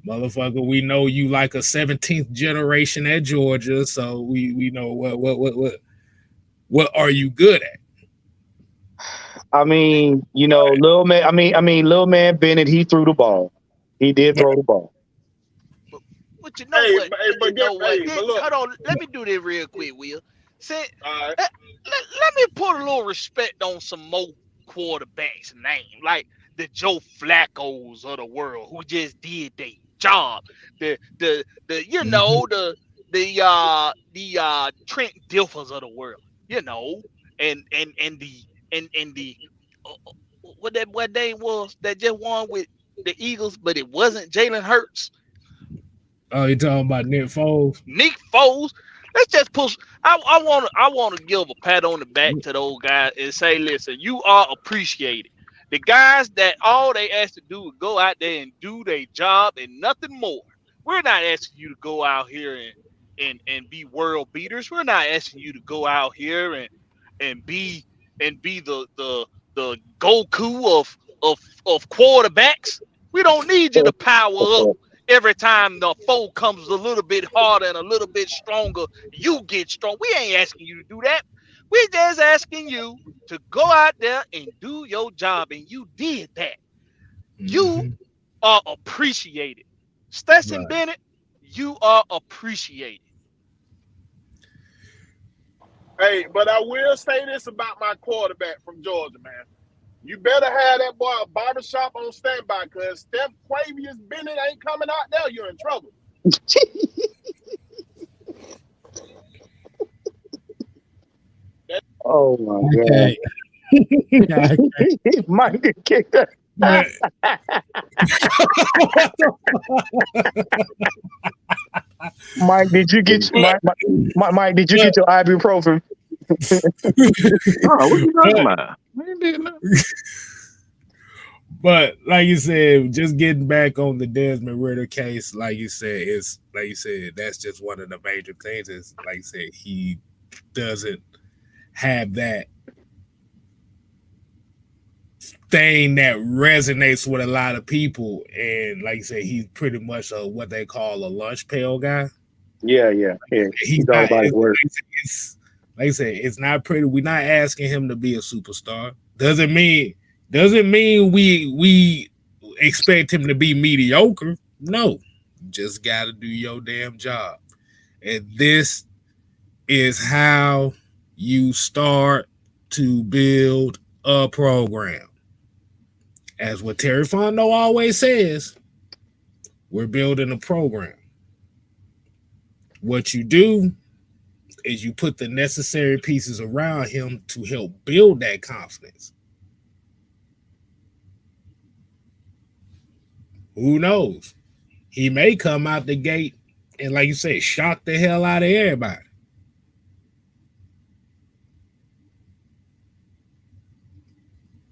motherfucker, we know you like a 17th generation at Georgia, so we know what are you good at? I mean, little man. Little man Bennett. He threw the ball. He did throw the ball. But you know what? But look. Hold on. Let me do this real quick, Will. Say, All right. let me put a little respect on some more quarterbacks' name, like the Joe Flacco's of the world who just did their job. The Trent Dilfers of the world, and the what that name was that just won with the Eagles, but it wasn't Jalen Hurts. Oh, you talking about Nick Foles? Nick Foles. Let's just push. I want to give a pat on the back to those guys and say, listen, you are appreciated. The guys that all they ask to do is go out there and do their job and nothing more. We're not asking you to go out here and be world beaters. We're not asking you to go out here and be the Goku of quarterbacks. We don't need you to power up. Every time the foe comes a little bit harder and a little bit stronger, you get strong. We ain't asking you to do that. We're just asking you to go out there and do your job, and you did that. You are appreciated. Stetson Bennett, you are appreciated. Hey, but I will say this about my quarterback from Georgia, man. You better have that boy a barbershop on standby, because Steph Quavius Bennett ain't coming out there. You're in trouble. Oh my God! Mike get kicked out. Mike, did you get Mike? Did you get your ibuprofen? Oh, what you talking about? But like you said, just getting back on the Desmond Ridder case, like you said, that's just one of the major things. Is like you said, he doesn't have that thing that resonates with a lot of people, and like you said, he's pretty much what they call a lunch pail guy. Yeah. He's all about his work. Like I said, it's not pretty. We're not asking him to be a superstar. Doesn't mean we expect him to be mediocre. No, you just got to do your damn job. And this is how you start to build a program. As what Terry Fontenot always says, we're building a program. What you do is you put the necessary pieces around him to help build that confidence. Who knows? He may come out the gate and, like you say, shock the hell out of everybody.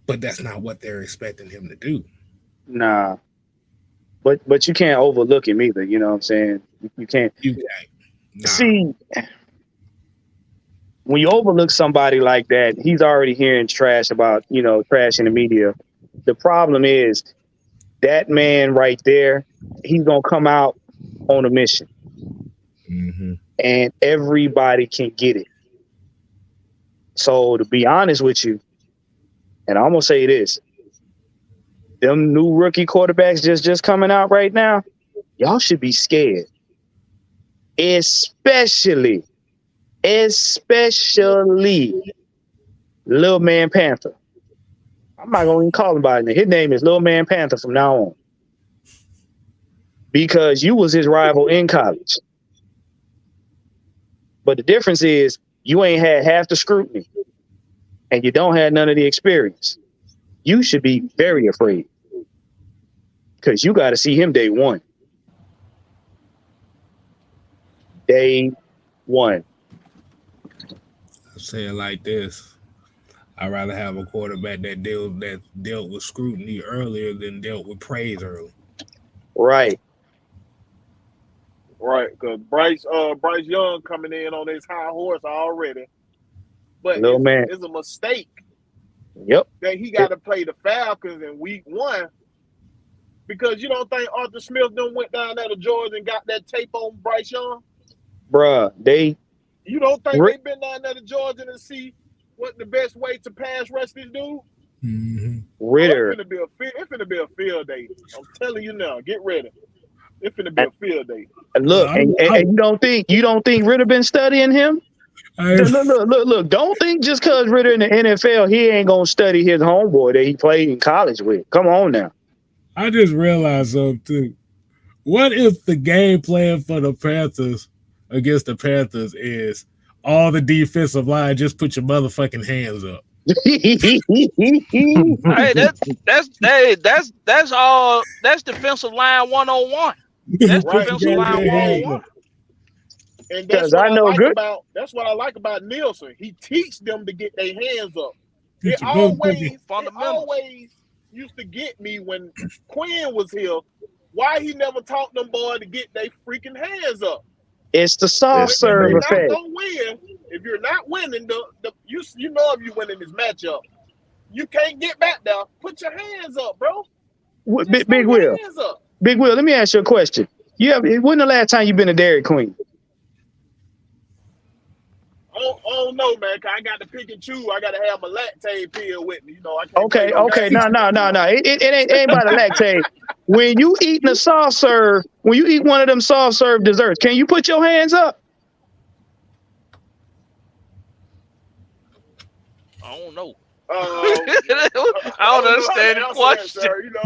But that's not what they're expecting him to do. Nah. But you can't overlook him either. You know what I'm saying? You can't. Nah. See, when you overlook somebody like that, he's already hearing trash about, trash in the media. The problem is that man right there, he's going to come out on a mission. Mm-hmm. And everybody can get it. So to be honest with you, and I'm going to say this, them new rookie quarterbacks just coming out right now, y'all should be scared. Especially Lil Man Panther. I'm not going to even call him by his name. His name is Lil Man Panther from now on. Because you was his rival in college. But the difference is you ain't had half the scrutiny. And you don't have none of the experience. You should be very afraid. Because you got to see him day one. Day one. I'll say it like this. I'd rather have a quarterback that dealt with scrutiny earlier than dealt with praise early. Right. Right, because Bryce Young coming in on his high horse already. But No, man. it's a mistake Yep. that he got to play the Falcons in week 1. Because you don't think Arthur Smith done went down there to Georgia and got that tape on Bryce Young? Bruh, You don't think they've been down there to Georgia to see what the best way to pass rush this dude? Mm-hmm. Ridder. It's finna be a field day. I'm telling you now, get ready. It's finna be a field day. Look, and you don't think Ridder been studying him? Look. Don't think just because Ridder in the NFL, he ain't gonna study his homeboy that he played in college with. Come on now. I just realized something too. What if the game plan for the Panthers against the Panthers is all the defensive line just put your motherfucking hands up? That's defensive line 101. That's defensive line 101. And that's what I like about Nielsen. He teach them to get their hands up. It always used to get me when Quinn was here. Why he never taught them boys to get their freaking hands up? It's the soft serve effect. If you're not winning, you know if you're winning this matchup, you can't get back there. Put your hands up, bro. Big Will. Big Will, let me ask you a question. When the last time you been to Dairy Queen? Oh no, man! I got to pick and choose. I got to have my lactate pill with me. You know, I can't. Okay. No. It ain't about the lactate. When you eating a soft serve, when you eat one of them soft serve desserts, can you put your hands up? I don't know. I don't understand the question. Sir, you know,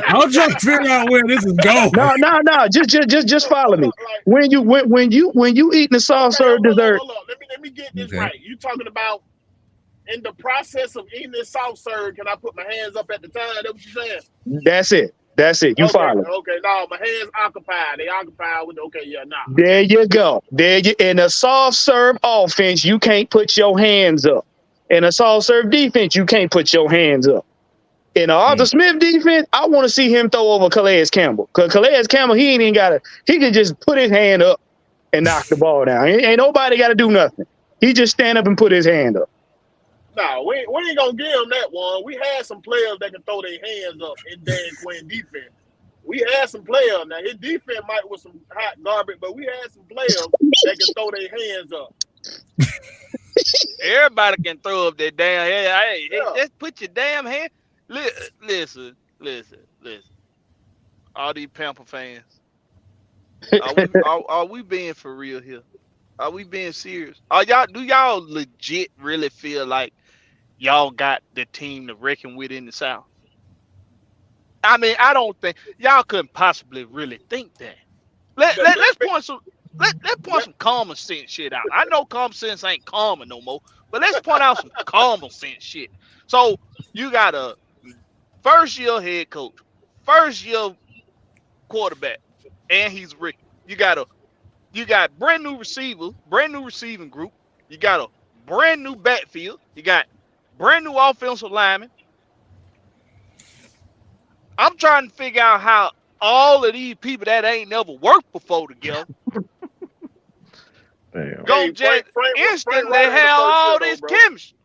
I'm trying to figure out where this is going. No. Just follow me. When you eating a soft serve dessert. Hold on. Let me get this right. You talking about in the process of eating this soft serve? Can I put my hands up at the time? That's what you're saying? That's it. You follow. Okay. No, my hands occupied. They occupied with. Okay, yeah, nah. There you go. In a soft serve offense, you can't put your hands up. In a soft serve defense, you can't put your hands up. In an Arthur Smith defense, I want to see him throw over Calais Campbell. Because Calais Campbell, he can just put his hand up and knock the ball down. Ain't nobody got to do nothing. He just stand up and put his hand up. No, we ain't going to give him that one. We had some players that can throw their hands up in Dan Quinn defense. We had some players. Now, his defense might was some hot garbage, but we had some players that can throw their hands up. Everybody can throw up their damn hand. Hey, just put your damn hand. Listen. All these Pamper fans. Are we being for real here? Are we being serious? Do y'all legit really feel like y'all got the team to reckon with in the South? I mean, I don't think y'all couldn't possibly really think that. Let's point some common sense shit out. I know common sense ain't common no more, but let's point out some common sense shit. So you got a first-year head coach, first-year quarterback, and he's rookie. You got brand new receiver, brand new receiving group. You got a brand new backfield. You got brand new offensive lineman. I'm trying to figure out how all of these people that ain't never worked before together go just instantly have all this chemistry.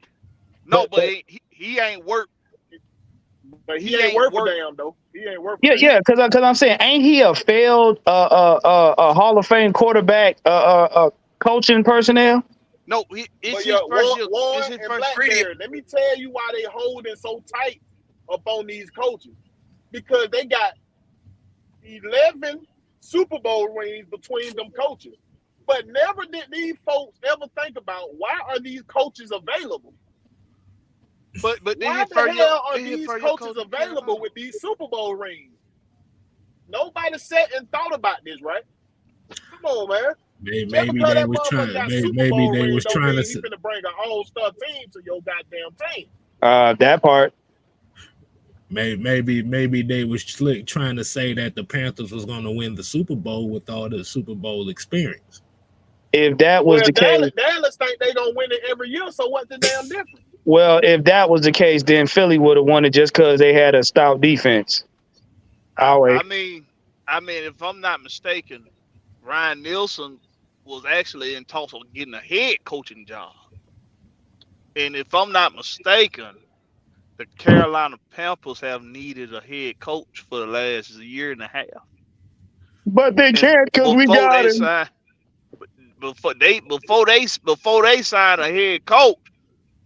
No, but he ain't worked. But he ain't worth a damn though. He ain't worth. Yeah, because I'm saying, ain't he a failed Hall of Fame quarterback coaching personnel? No, it's his first year. Let me tell you why they holding so tight up on these coaches, because they got 11 Super Bowl rings between them coaches. But never did these folks ever think about why are these coaches available? But why the hell are these coaches available with these Super Bowl rings? Nobody sat and thought about this, right? Come on, man. Maybe they was trying to. He's gonna bring an all-star team to your goddamn team. That part. Maybe they was trying to say that the Panthers was going to win the Super Bowl with all the Super Bowl experience. If that was the case, Dallas think they gonna win it every year. So what's the damn difference? Well, if that was the case, then Philly would have won it just because they had a stout defense. I mean, if I'm not mistaken, Ryan Nielsen was actually in talks of getting a head coaching job. And if I'm not mistaken, the Carolina Panthers have needed a head coach for the last year and a half. But they can't because we got him. Before they signed a head coach,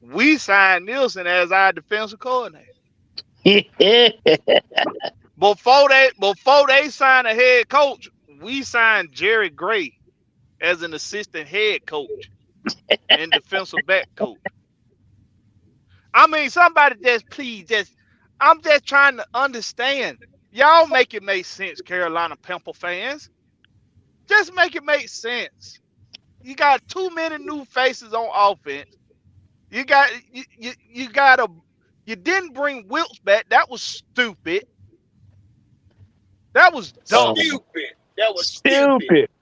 we signed Nielsen as our defensive coordinator. Before they signed a head coach, we signed Jerry Gray as an assistant head coach and defensive back coach. I mean, somebody I'm just trying to understand. Y'all make it make sense, Carolina Panther fans. Just make it make sense. You got too many new faces on offense. You didn't bring Wilkes back. That was stupid. That was dumb.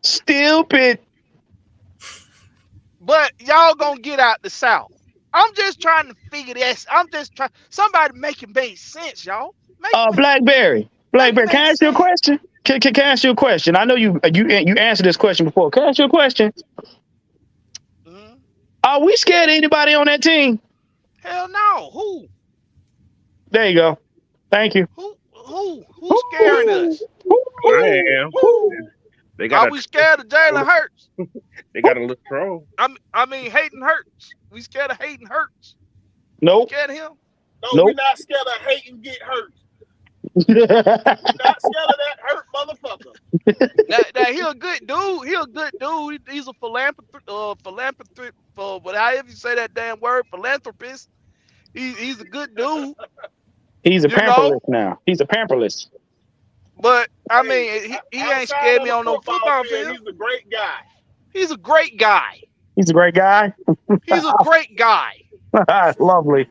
Stupid. But y'all gonna get out the South. I'm just trying to figure this. Somebody make it make sense, y'all. Blackberry, can I ask you a question? Can I ask you a question? I know you answered this question before. Can I ask you a question? Mm-hmm. Are we scared of anybody on that team? Hell no. Who? There you go. Thank you. Who's scaring us? I am. Are we scared of Jalen Hurts? They got a little troll. I mean, Hayden Hurts. We scared of Hayden Hurts? Nope. Scared of him? No, nope. We're not scared of Hayden get hurt. We're not scared of that hurt motherfucker. Now he a good dude. He's a philanthropist. For however you say that damn word, philanthropist. He's a good dude. He's a pamperless now. He's a pamperless. But I mean, he ain't scared me on no football field. He's a great guy. He's a great guy. He's a great guy. He's a great guy. Lovely.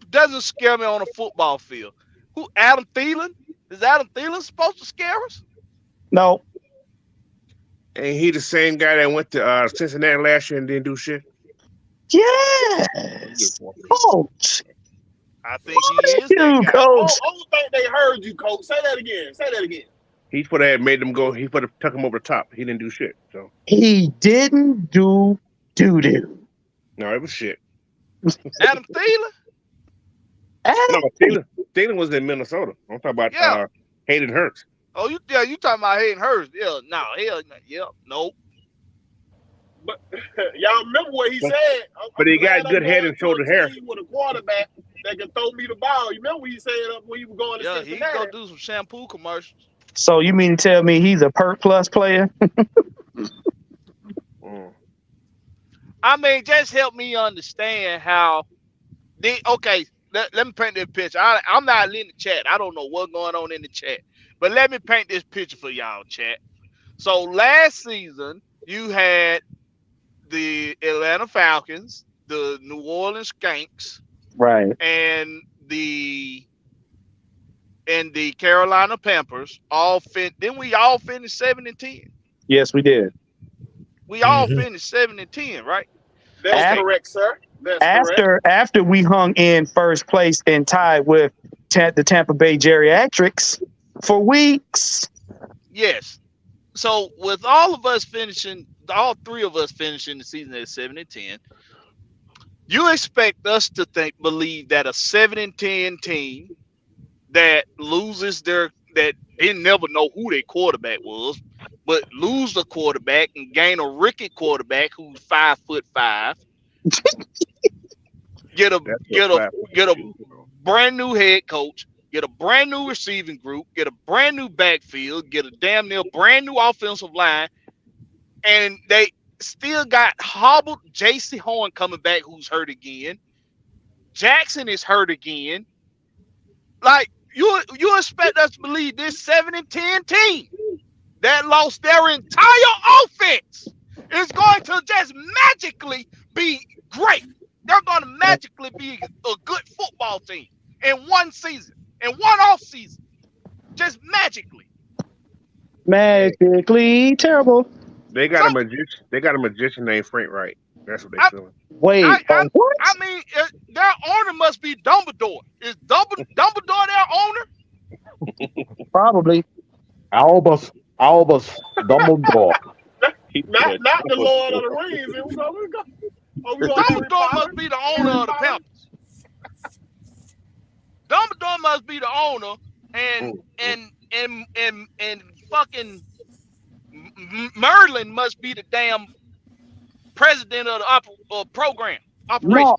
Doesn't scare me on a football field. Who? Adam Thielen? Is Adam Thielen supposed to scare us? No. Ain't he the same guy that went to Cincinnati last year and didn't do shit? Yes. Coach. I think he is. Coach. I think they heard you, Coach. Say that again. He put have made them go. He put tuck him over the top. He didn't do shit. So he didn't do doo-doo. No, it was shit. Adam Thielen? No, Thielen was in Minnesota. I'm talking about Hayden Hurts. Oh, you talking about Hayden Hurts? Yeah, no, nope. But y'all remember what he said? But he got good head and shoulder hair. With a quarterback that can throw me the ball. You remember what he said when he was going to Cincinnati? Yeah, he gonna do some shampoo commercials. So you mean to tell me he's a Perk Plus player? I mean, just help me understand how. Let me paint this picture. I'm not in the chat. I don't know what's going on in the chat, but let me paint this picture for y'all, chat. So last season you had the Atlanta Falcons, the New Orleans Skanks, right, and the Carolina Panthers Then we all finished 7-10. Yes, we did. We all finished 7-10, right? That's correct, sir. That's correct. After we hung in first place and tied with the Tampa Bay Geriatrics for weeks. Yes. So with all three of us finishing the season at 7-10, you expect us to believe that a 7-10 team that loses that didn't never know who their quarterback was, but lose the quarterback and gain a rookie quarterback who's 5'5", get a brand new head coach, get a brand new receiving group, get a brand new backfield, get a damn near brand new offensive line, and they still got hobbled J.C. Horn coming back, who's hurt again. Jackson is hurt again. Like, you expect us to believe this 7-10 team that lost their entire offense is going to just magically be great. They're going to magically be a good football team in one season, in one off season, just magically. Magically terrible. They got a magician named Frank Wright. That's what they feeling. Wait, what? I mean, their owner must be Dumbledore. Is Dumbledore their owner? Probably. Albus Dumbledore. Not the Lord of the Rings. Here we go. Dumbledore must be the owner of the Panthers. Dumbledore must be the owner, and fucking Merlin must be the damn president of the program operation.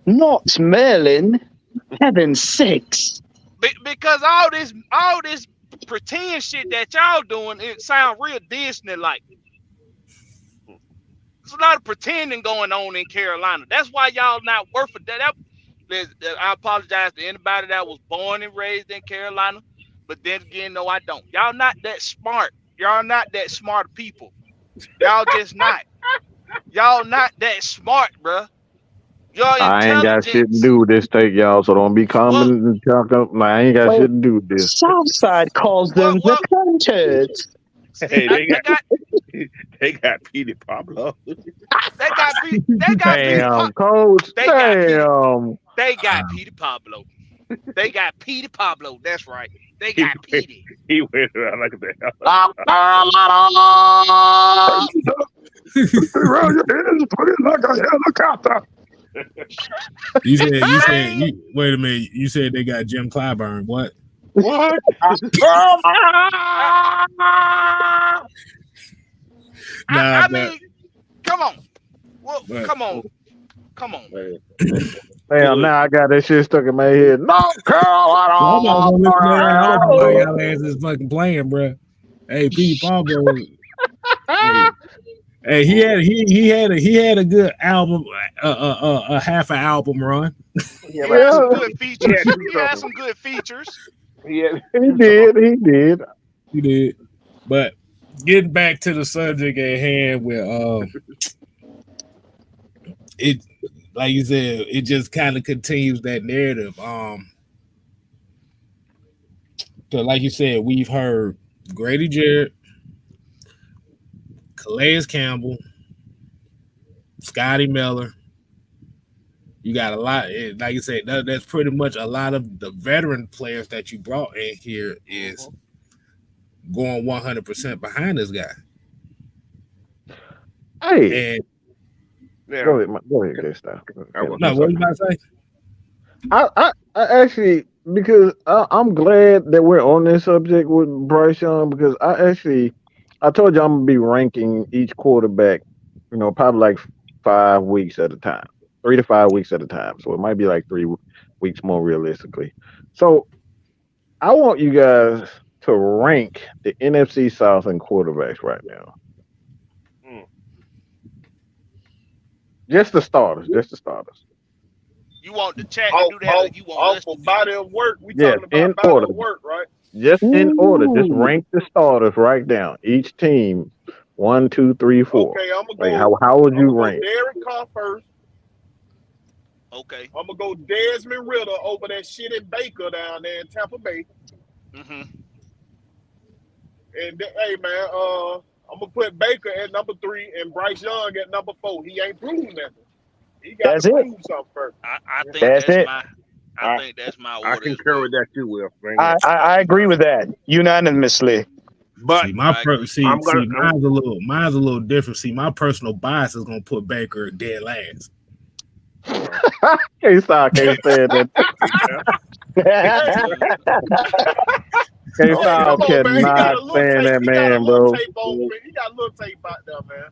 Not Merlin. Heaven's sakes. Because all this pretend shit that y'all doing, it sound real Disney like. There's a lot of pretending going on in Carolina. That's why y'all not worth it. I apologize to anybody that was born and raised in Carolina, but then again, no, I don't. Y'all not that smart. Y'all not that smart people. Y'all just not. Y'all not that smart, bruh. I ain't got shit to do with this take, y'all, so don't be coming and talking. I ain't got shit to do with this. Southside calls them the Planters. Hey, they got Petey Pablo. They got Petey Coach. They got Petey Pablo. They got Petey Pablo. That's right. They got Petey. He went around like that. Around your hands, put it like a helicopter. You said wait a minute. You said they got Jim Clyburn. What? What? I mean, come on. Well, come on. Damn, now I got that shit stuck in my head. North Carolina. Y'all ass is fucking playing, bro. Hey, Petey Pablo. Hey, he had a good album, a half an album run. He had some good features. He had some good features. He did. But getting back to the subject at hand, where it, like you said, it just kind of continues that narrative. So like you said, we've heard Grady Jarrett, Calais Campbell, Scotty Miller. You got a lot, like you said, that's pretty much a lot of the veteran players that you brought in here is going 100% behind this guy. Hey, and go ahead, K-Style. No, what you about to say? I actually, because I'm glad that we're on this subject with Bryce Young, because I told you I'm gonna be ranking each quarterback, probably like 5 weeks at a time, 3 to 5 weeks at a time. So it might be like 3 weeks more realistically. So I want you guys to rank the NFC South and quarterbacks right now. Just the starters. You want the chat to do that, or you want us to body of work? We talking about body of work, right? Just in order. Just rank the starters right down. Each team, 1, 2, 3, 4. Okay, I'm gonna go. How would you rank? Derek Carr first. Okay. I'm gonna go Desmond Ridder over that shit in Baker down there in Tampa Bay. Mm-hmm. And hey man, I'm gonna put Baker at number 3 and Bryce Young at number 4. He ain't proven nothing. He got to prove something first. I think that's my order. I concur with that too, Will. I agree with that unanimously. But see, mine's a little different. See, my personal bias is gonna put Baker dead last. K-Style can't stand that. K-Style cannot stand that man, bro. He got a little tape out there, man.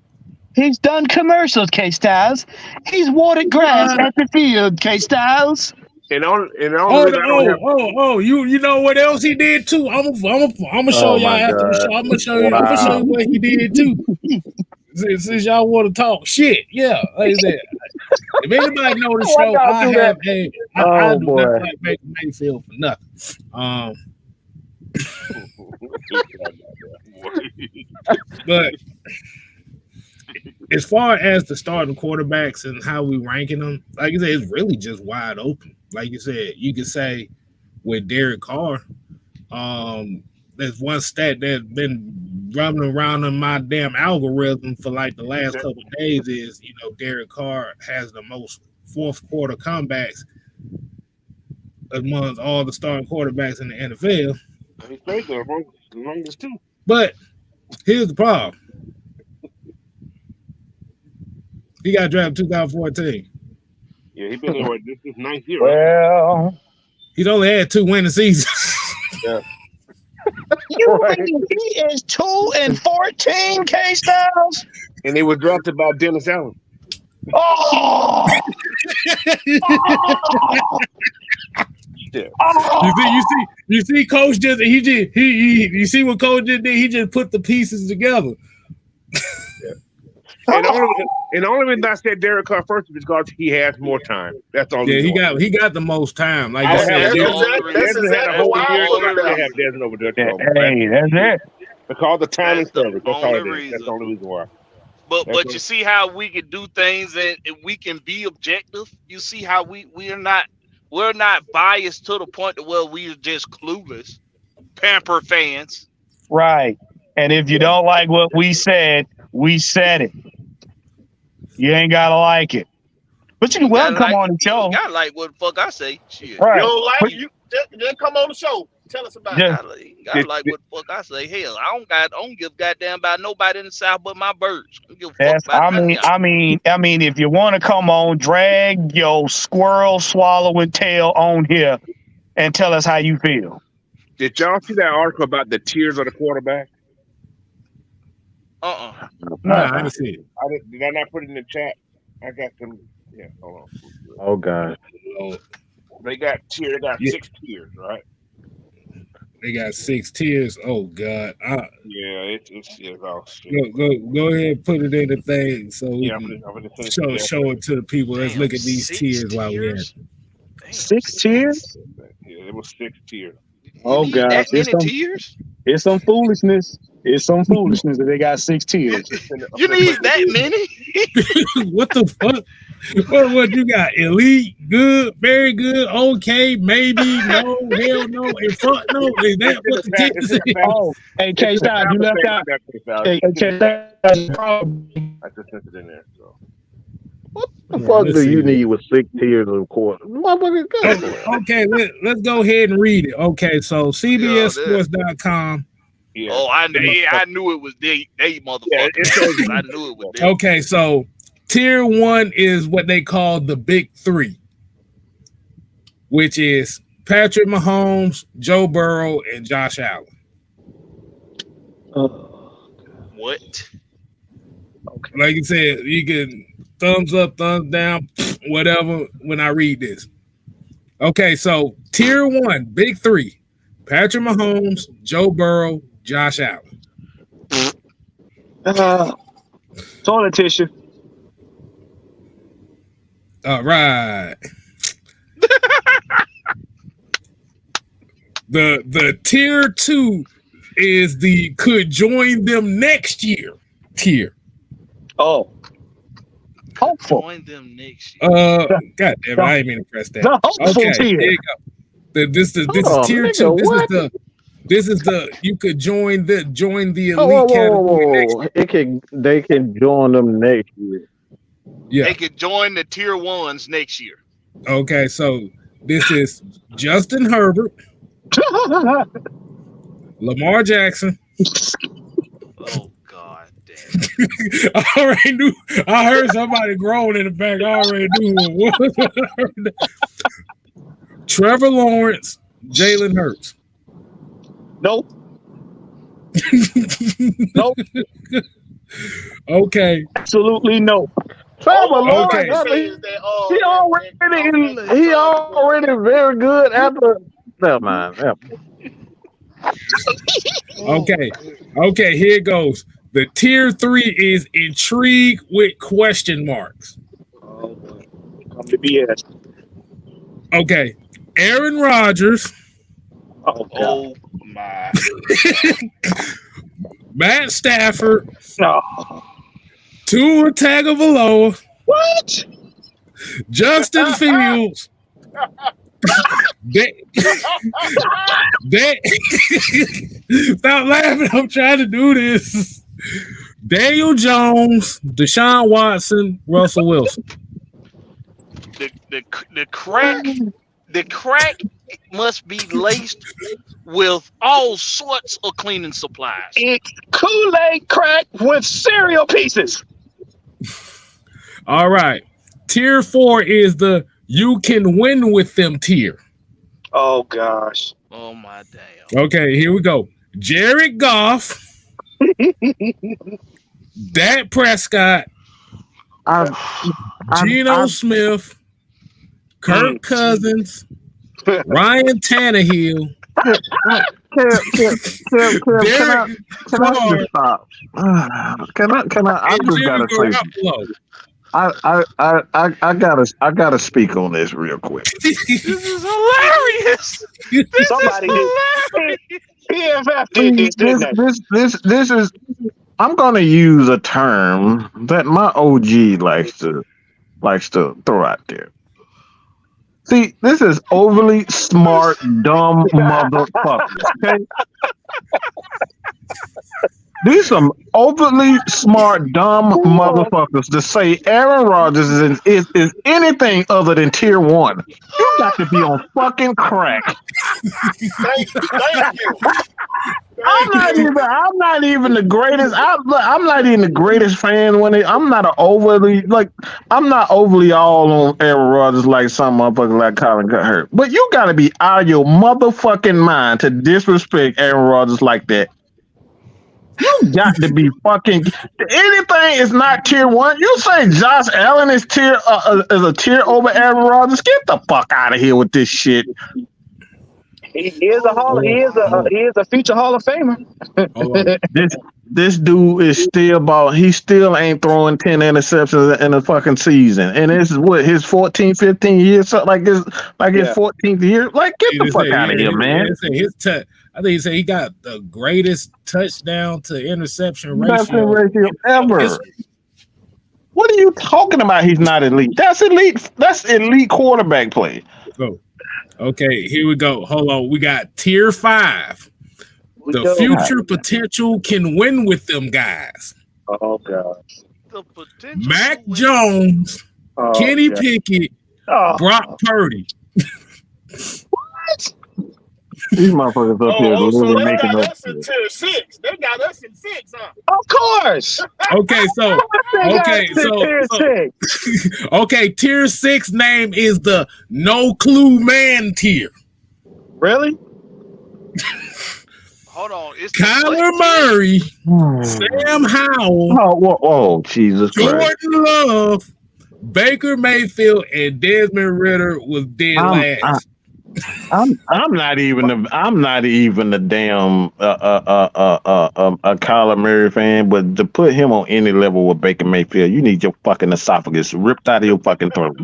He's done commercials, K-Styles. He's watered grass at the field, K-Styles. You know what else he did too? I'm gonna show y'all after the show. I'm gonna show you what he did too. Since y'all want to talk shit, yeah. Like I said, if anybody know the show, I do not like Baker Mayfield for nothing. But as far as the starting quarterbacks and how we ranking them, like I said, it's really just wide open. Like you said, you could say with Derek Carr, there's one stat that's been running around in my damn algorithm for like the last couple of days is, Derek Carr has the most fourth quarter comebacks amongst all the starting quarterbacks in the NFL. He's played there among us too. But here's the problem. He got drafted 2014. Yeah, he's been there. This is 9th year. Well, He's only had 2 winning seasons. Yeah. mean he is 2-14, K-Styles? And he was drafted by Dennis Allen. Oh! Yeah. You see, Coach you see what Coach did? He just put the pieces together. And the only reason I said Derek Carr first is because he has more time. That's all. Yeah, he got the most time. Like That's I exactly why I put him have Desmond over there. Hey, that's it. Because the time and service. That's all it only is. That's the only reason why. But you see how we can do things and we can be objective. You see how we're not biased to the point to where we're just clueless, pamper fans. Right. And if you don't like what we said it. You ain't gotta like it. But you can come on the show. You gotta like what the fuck I say. Shit. Right. You don't like you just come on the show. Tell us about it. You gotta like what the fuck I say. Hell, I don't give a goddamn about nobody in the South but my birds. I don't give a fuck about I mean, if you want to come on, drag your squirrel swallowing tail on here and tell us how you feel. Did y'all see that article about the tiers of the quarterback? No, I didn't see it. Did I not put it in the chat? I got them. Yeah, hold on. Oh God. They got 6 tiers, right? They got 6 tiers. Oh God. Yeah, it's all shit. Go ahead and put it in the thing so we I'm can gonna show it to the people. Let's look at these tiers while we're at it. 6 tiers? Yeah, it was 6 tiers. Oh God. That many tiers? It's some foolishness. That they got 6 tiers. You need that many? What the fuck? What you got? Elite, good, very good, okay, maybe, no, hell no, and fuck no. Is that what the tiers is? Oh, hey, K-Style, you left out. Hey, K-Style. I just sent it in there. So. What the fuck do you need with 6 tiers of quarter? Okay, let's go ahead and read it. Okay, so CBSSports.com. Yeah. Oh, I knew it was they motherfuckers. I knew it was them. Okay, so tier 1 is what they call the big 3, which is Patrick Mahomes, Joe Burrow, and Josh Allen. What? Okay. Like you said, you can thumbs up, thumbs down, whatever when I read this. Okay, so tier 1, big 3, Patrick Mahomes, Joe Burrow, Josh Allen. Toilet tissue. All right. The tier 2 is the could join them next year tier. Oh. Hopeful. Join them next year. God damn it, I didn't mean to press that. The hopeful Okay, tier. here you go. This is tier 2. This is the you could join the elite category. They can join them next year. Yeah. They could join the tier 1s next year. Okay, so this is Justin Herbert, Lamar Jackson. Oh God damn. I already knew. I heard somebody groan in the back. I already knew. Trevor Lawrence, Jalen Hurts. Nope. Nope. Okay. Absolutely no. Trevor Lawrence, Okay. he already very good after. Never mind. Okay, here it goes. The tier 3 is intrigue with question marks. Come to BS. Okay. Aaron Rodgers. Oh my. Matt Stafford. No. Tua Tagovailoa. What? Justin Fields. Stop laughing. I'm trying to do this. Daniel Jones, Deshaun Watson, Russell Wilson. The crack must be laced with all sorts of cleaning supplies. It's Kool-Aid crack with cereal pieces. All right. Tier 4 is the you can win with them tier. Oh gosh. Oh my damn. Okay, here we go. Jared Goff, Dak Prescott, Geno Smith, Kirk Cousins, Ryan Tannehill. Can I just stop? Can I? I just gotta say. I gotta speak on this real quick. This is hilarious. Somebody PFF did this. This is. I'm gonna use a term that my OG likes to throw out there. See, this is overly smart, dumb motherfuckers. Okay. These some overly smart, dumb motherfuckers to say Aaron Rodgers is anything other than tier 1. You got to be on fucking crack. Thank you. I'm not even the greatest. I'm not even the greatest fan I'm not overly all on Aaron Rodgers like some motherfucker like Colin got hurt. But you got to be out of your motherfucking mind to disrespect Aaron Rodgers like that. You got to be fucking anything is not tier 1. You say Josh Allen is a tier over Aaron Rodgers? Get the fuck out of here with this shit. He is a future Hall of Famer. This dude is he still ain't throwing 10 interceptions in a fucking season. And this is what his 14, 15 years, something like this, his 14th year. Like, get the fuck out of here, man. I think he said he got the greatest touchdown to interception ratio ever. What are you talking about? He's not elite. That's elite. That's elite quarterback play. Oh. Okay, here we go. Hold on. We got tier 5. The future potential can win with them guys. Oh god. The potential. Mac Jones, Kenny Pickett, Brock Purdy. What? These motherfuckers up here So they making got up. us in tier 6. They got us in 6, huh? Of course. Okay, tier 6 name is the no clue man tier. Really? Hold on. It's Kyler Murray, Sam Howell, Oh, Jesus Christ. Jordan Love, Baker Mayfield, and Desmond Ridder was dead last. I'm not even the damn a Kyler Murray fan, but to put him on any level with Baker Mayfield, you need your fucking esophagus ripped out of your fucking throat.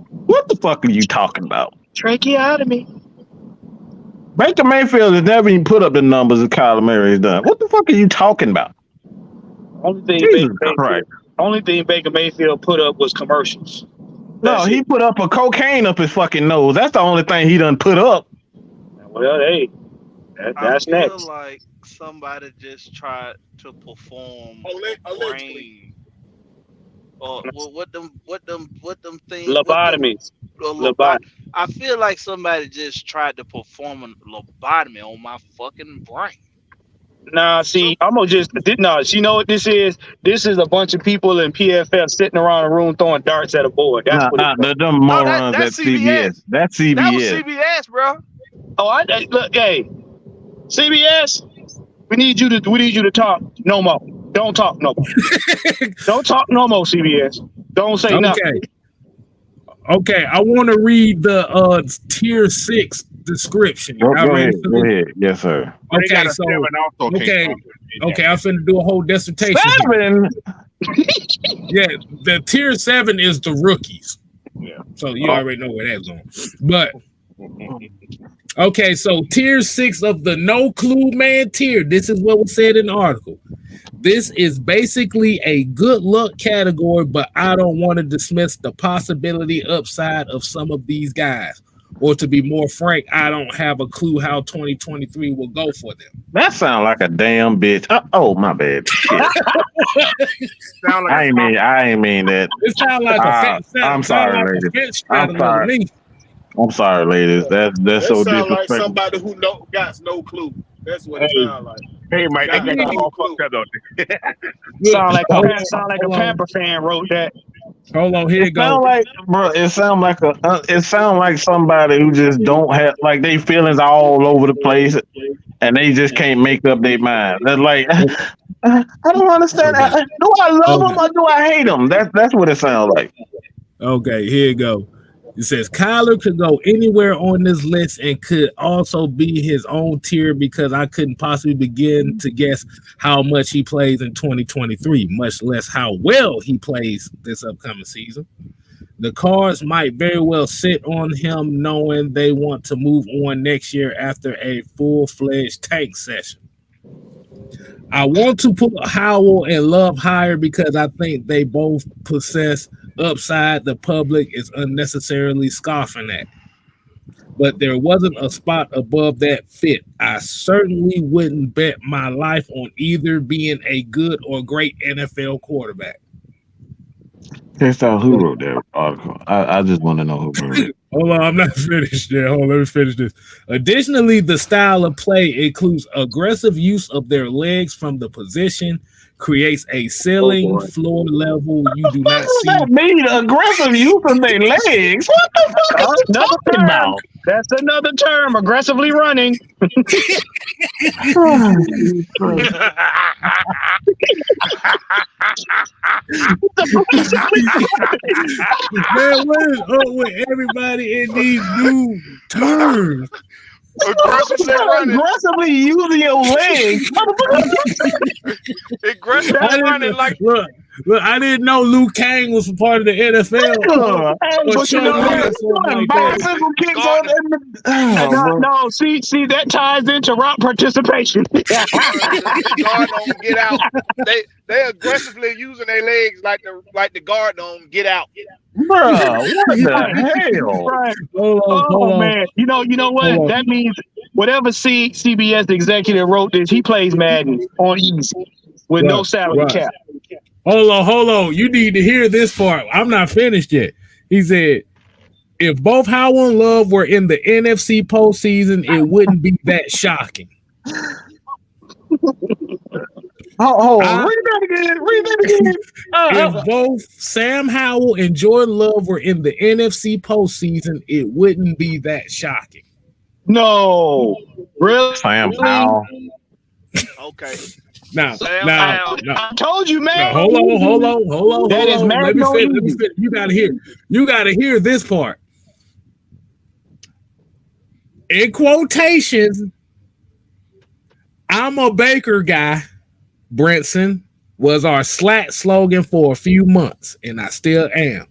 What the fuck are you talking about? Tracheotomy. Baker Mayfield has never even put up the numbers that Kyler Murray has done. What the fuck are you talking about? Only thing Baker Mayfield put up was commercials. He put up a cocaine up his fucking nose. That's the only thing he done put up. Well, hey, that's next. I feel like somebody just tried to perform allegedly. What them things? Lobotomies. I feel like somebody just tried to perform a lobotomy on my fucking brain. Nah, see, I'm gonna just you know what this is? This is a bunch of people in PFF sitting around a room throwing darts at a board. That's them morons at CBS. That's CBS. That was CBS, bro. Oh, look, hey, CBS. We need you to talk no more. Don't talk no more. Don't talk no more, CBS. Don't say nothing. Okay, I want to read the tier 6 description. Go ahead. Yes, sir. Okay, so I'm finna do a whole dissertation. 7. Yeah, the tier 7 is the rookies. Yeah, so you already know where that's going. But okay, so tier 6 of the no clue man tier. This is what was said in the article. This is basically a good luck category, but I don't want to dismiss the possibility upside of some of these guys. or to be more frank, I don't have a clue how 2023 will go for them. That sound like a damn bitch. Oh, my bad. Shit. Sound like I ain't mean that. It sounds like I'm sorry, ladies. I'm sorry. Me. I'm sorry, ladies. That's That so sound like disrespectful. somebody who got no clue. That's what it sounds like. hey, Mike, Got they got no all clue. fucked up, don't they? Sound like Hold a on. Pamper fan wrote that. Hold on, here it Sound goes. like, bro. It sound like somebody who just don't have like they feelings all over the place, and they just can't make up their mind. They're like, I don't understand. Okay. Do I love them or do I hate them? That's what it sounds like. Okay, here it go. It says Kyler could go anywhere on this list and could also be his own tier because I couldn't possibly begin to guess how much he plays in 2023, much less how well he plays this upcoming season. The Cards might very well sit on him knowing they want to move on next year after a full-fledged tank session. I want to put Howell and Love higher because I think they both possess upside the public is unnecessarily scoffing at. But there wasn't a spot above that fit. I certainly wouldn't bet my life on either being a good or great NFL quarterback. Here's who wrote that article. I just want to know who wrote it. Hold on, I'm not finished yet. Hold on, let me finish this. Additionally, the style of play includes aggressive use of their legs from the position, creates a ceiling, floor level you do not see. That mean aggressive use of their legs? What the fuck are you talking about? That's another term, aggressively running. Man, what is up with everybody in these new terms? Aggressively using your legs. Aggressively running like Look, I didn't know Luke Kang was a part of the NFL. But you know, bicycle kicks on No, see, that ties into route participation. guard don't get out. They aggressively using their legs like the guard don't get out. Bro, what the hell? Right. Hold on. Man, you know what? That means whatever CBS executive wrote this, he plays Madden on easy with no salary cap. Hold on. You need to hear this part. I'm not finished yet. He said, if both Howell and Love were in the NFC postseason, it wouldn't be that shocking. Read that again. If both Sam Howell and Jordan Love were in the NFC postseason, it wouldn't be that shocking. No. Really? Sam Howell. Okay. Now, I told you, man. Hold on. That is Let me finish. You gotta hear this part. In quotations, I'm a Baker guy. Brinson was our slat slogan for a few months, and I still am.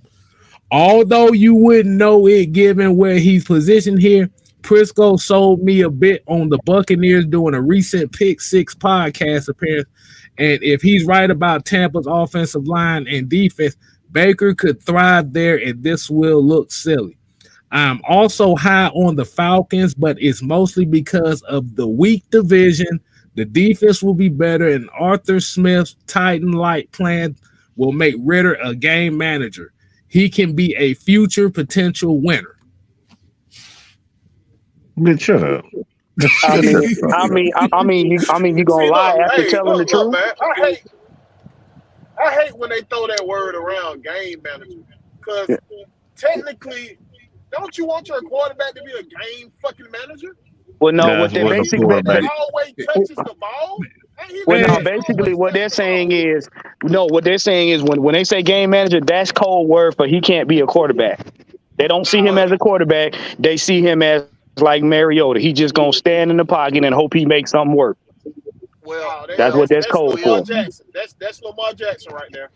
Although you wouldn't know it given where he's positioned here, Prisco sold me a bit on the Buccaneers doing a recent Pick Six podcast appearance. And if he's right about Tampa's offensive line and defense, Baker could thrive there, and this will look silly. I'm also high on the Falcons, but it's mostly because of the weak division. The defense will be better, and Arthur Smith's Titan-like plan will make Ridder a game manager. He can be a future potential winner. Bitch, shut up. I mean, you gonna lie after telling the truth? Man, I hate when they throw that word around, game manager, because technically, don't you want your quarterback to be a game fucking manager? Well, no, what they basically always touches the ball. Well, no, basically what they're saying is when they say game manager, that's code word for he can't be a quarterback. They don't see him as a quarterback. They see him as like Mariota. He just gonna stand in the pocket and hope he makes something work. Well, that's what that's code for. That's Lamar Jackson right there.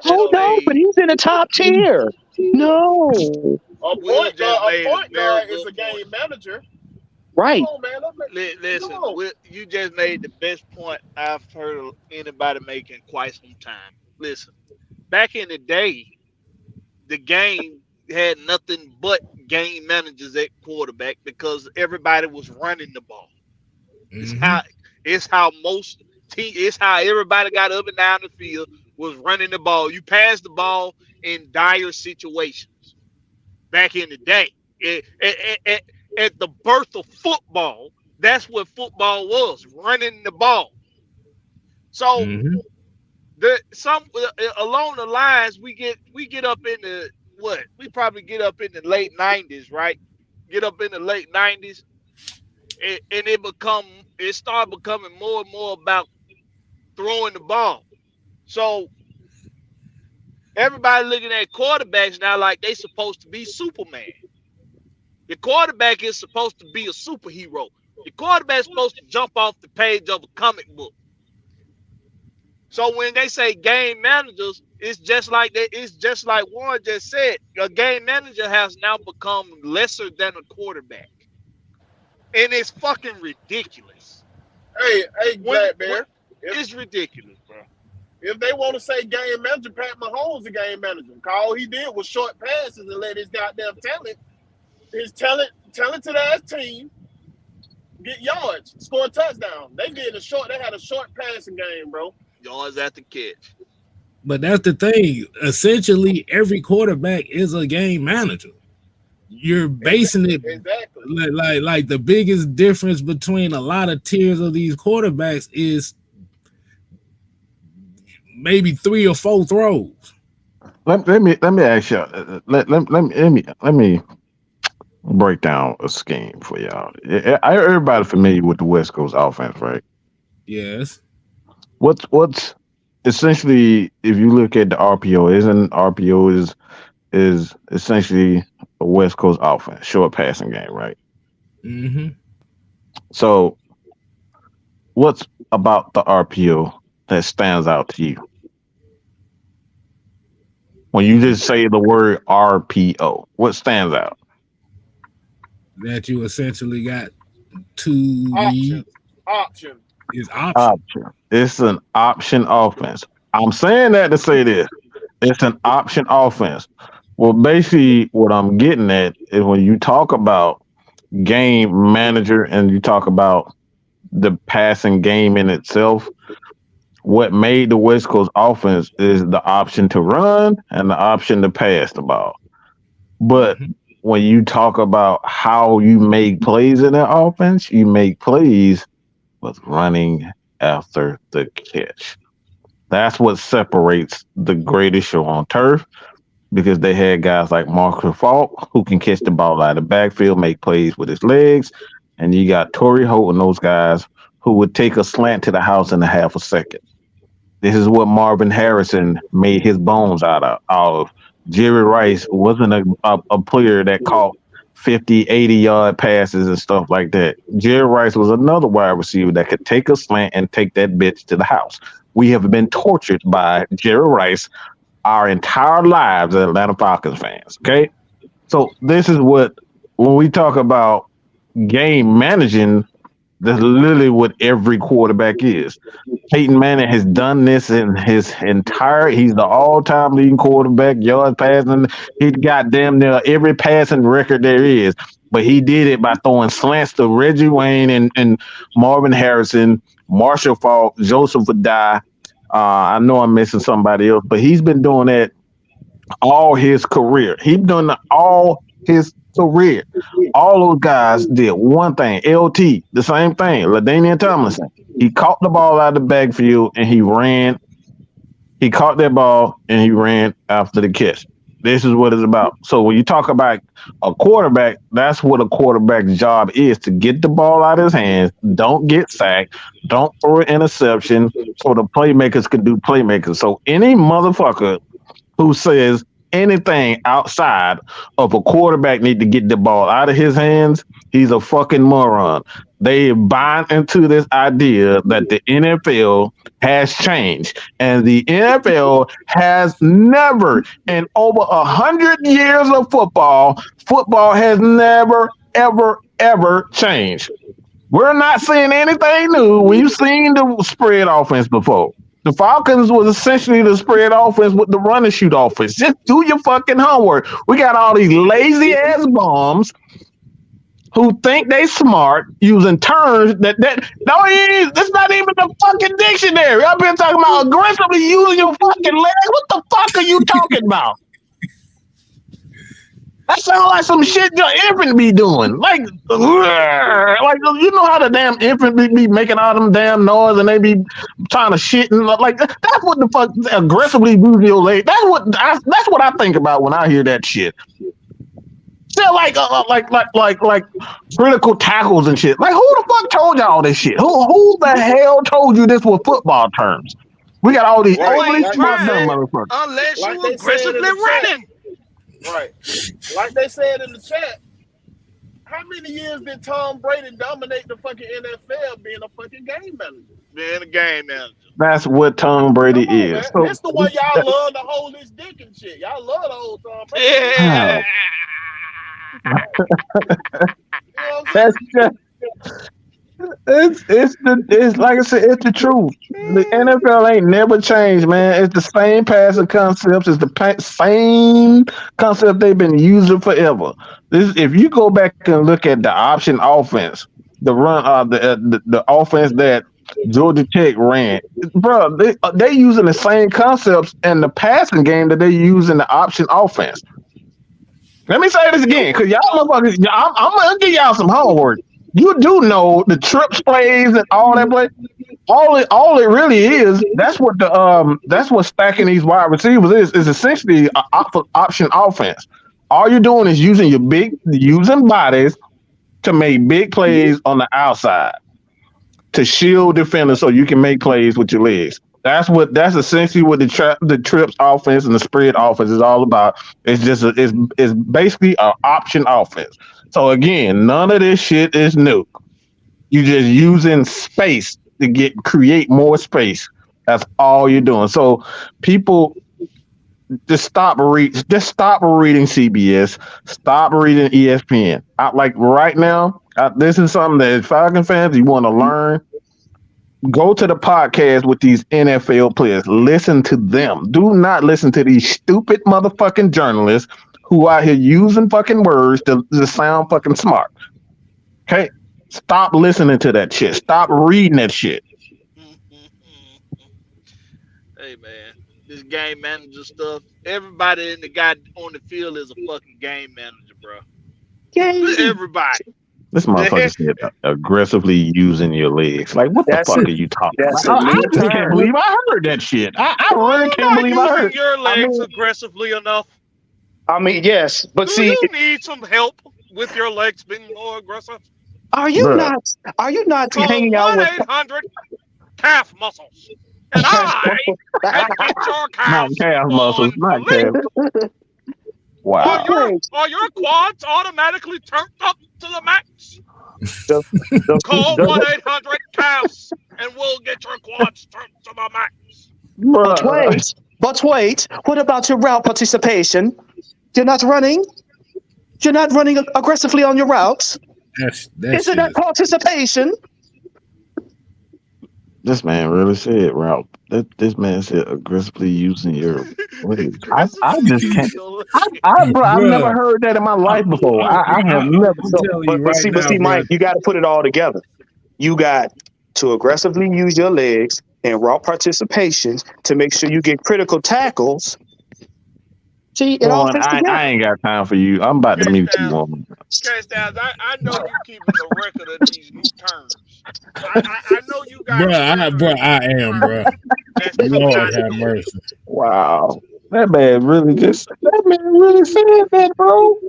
Oh no, but he's in the top tier. No, a point guard is a game manager. Right. Come on, man. Listen, you just made the best point I've heard of anybody make in quite some time. Listen, back in the day, the game had nothing but game managers at quarterback because everybody was running the ball. It's Mhm. how it's how everybody got up and down the field was running the ball. You pass the ball in dire situations back in the day. At the birth of football, that's what football was, running the ball. So Mhm. along the lines we get up in the what? We probably get up in the late 90s, right? Get up in the late 90s and it started becoming more and more about throwing the ball. So everybody looking at quarterbacks now like they supposed to be Superman. The quarterback is supposed to be a superhero. The quarterback is supposed to jump off the page of a comic book. So when they say game managers, it's just like that. It's just like Warren just said. A game manager has now become lesser than a quarterback, and it's fucking ridiculous. Hey, Black Bear. It's ridiculous, bro. If they want to say game manager, Pat Mahomes a game manager. All he did was short passes and let his goddamn talented ass team get yards, score a touchdown. They had a short passing game, bro. Yards after catch. But that's the thing. Essentially, every quarterback is a game manager. You're basing it exactly like the biggest difference between a lot of tiers of these quarterbacks is maybe 3 or 4 throws. Let me ask you. Let me break down a scheme for y'all. Everybody familiar with the West Coast offense, right? Yes. What's essentially, if you look at the RPO is essentially a West Coast offense, short passing game, right? Mm-hmm. So, what's about the RPO that stands out to you? When you just say the word RPO, what stands out? That you essentially got 2 option. Is option. It's an option offense. I'm saying that to say this. It's an option offense. Well, basically, what I'm getting at is when you talk about game manager and you talk about the passing game in itself, what made the West Coast offense is the option to run and the option to pass the ball. But when you talk about how you make plays in that offense, you make plays with running after the catch. That's what separates the greatest show on turf, because they had guys like Marcus Falk who can catch the ball out of the backfield, make plays with his legs, and you got Torrey Holt and those guys who would take a slant to the house in a half a second. This is what Marvin Harrison made his bones out of. Jerry Rice wasn't a player that caught 50, 80-yard passes and stuff like that. Jerry Rice was another wide receiver that could take a slant and take that bitch to the house. We have been tortured by Jerry Rice our entire lives as Atlanta Falcons fans, okay? So this is what, when we talk about game managing, that's literally what every quarterback is. Peyton Manning has done this in he's the all-time leading quarterback, yards passing. He got damn near every passing record there is, but he did it by throwing slants to Reggie Wayne and Marvin Harrison, Marshall Faulk, Joseph Adai. I know I'm missing somebody else, but he's been doing that all his career. He's done all his career. All those guys did one thing. LT, the same thing. LaDainian Tomlinson. He caught the ball out of the backfield and he ran. He caught that ball and he ran after the catch. This is what it's about. So when you talk about a quarterback, that's what a quarterback's job is, to get the ball out of his hands, don't get sacked, don't throw an interception, so the playmakers can do playmakers. So any motherfucker who says anything outside of a quarterback need to get the ball out of his hands, he's a fucking moron. They buy into this idea that the NFL has changed, and the NFL has never, in over 100 years of football has never, ever changed. We're not seeing anything new. We've seen the spread offense before. The Falcons was essentially the spread offense with the run and shoot offense. Just do your fucking homework. We got all these lazy ass bums who think they smart using terms that that's not even the fucking dictionary. I've been talking about aggressively using your fucking legs. What the fuck are you talking about? That sounds like some shit your infant be doing. Like you know how the damn infant be making all them damn noise and they be trying to shit and like that's what the fuck aggressively use your leg. That's what I think about when I hear that shit. They're like critical tackles and shit. Like who the fuck told y'all this shit? Who the hell told you this was football terms? We got all these overly smart dumb motherfuckers. Unless you aggressively running. Right. Like they said in the chat, how many years did Tom Brady dominate the fucking NFL being a fucking game manager? Being a game manager. That's what Tom Brady is. So, this the one y'all love to hold his dick and shit. Y'all love the old Tom Brady. Yeah. You know what I'm That's just it's like I said, it's the truth. The NFL ain't never changed, man. It's the same passing concepts. It's the same concept they've been using forever. If you go back and look at the option offense, the run, the offense that Georgia Tech ran, bro, they using the same concepts in the passing game that they use in the option offense. Let me say this again, because y'all motherfuckers, I'm gonna give y'all some homework. You do know the trips plays and all that play. All it really is. That's what stacking these wide receivers is essentially an option offense. All you're doing is using bodies to make big plays on the outside to shield defenders so you can make plays with your legs. That's essentially what the trips offense and the spread offense is all about. It's basically an option offense. So again, none of this shit is new. You're just using space to create more space. That's all you're doing. So people just stop reading CBS, stop reading ESPN. Like right now, this is something that Falcon fans, you want to learn. Go to the podcast with these NFL players. Listen to them. Do not listen to these stupid motherfucking journalists who out here using fucking words to sound fucking smart. Okay? Stop listening to that shit. Stop reading that shit. Hey, man. This game manager stuff, everybody in the guy on the field is a fucking game manager, bro. Everybody. This motherfucker said aggressively using your legs. Like, what the fuck are you talking about? I just can't believe I heard that shit. I really can't believe I heard your legs aggressively enough. I mean, yes, but Do you need some help with your legs being more aggressive? Are you not hanging out with 1-800 calf muscles? And I can get your calves. Not calf muscles, not calf. Wow. Are your quads automatically turned up to the max? Call 1-800 calves and we'll get your quads turned to the max. But wait, what about your route participation? You're not running? You're not running aggressively on your routes? Isn't that participation? This man really said route. This man said aggressively using your legs. I just can't. I've never heard that in my life before. I have never. But see, Mike, you got to put it all together. You got to aggressively use your legs and route participations to make sure you get critical tackles. See, it all fits together. I ain't got time for you. I'm about to mute you, woman. Styles, I know you keeping a record of these new terms. I know you guys. I am, bro. Lord have mercy. Wow. That man really said that, bro.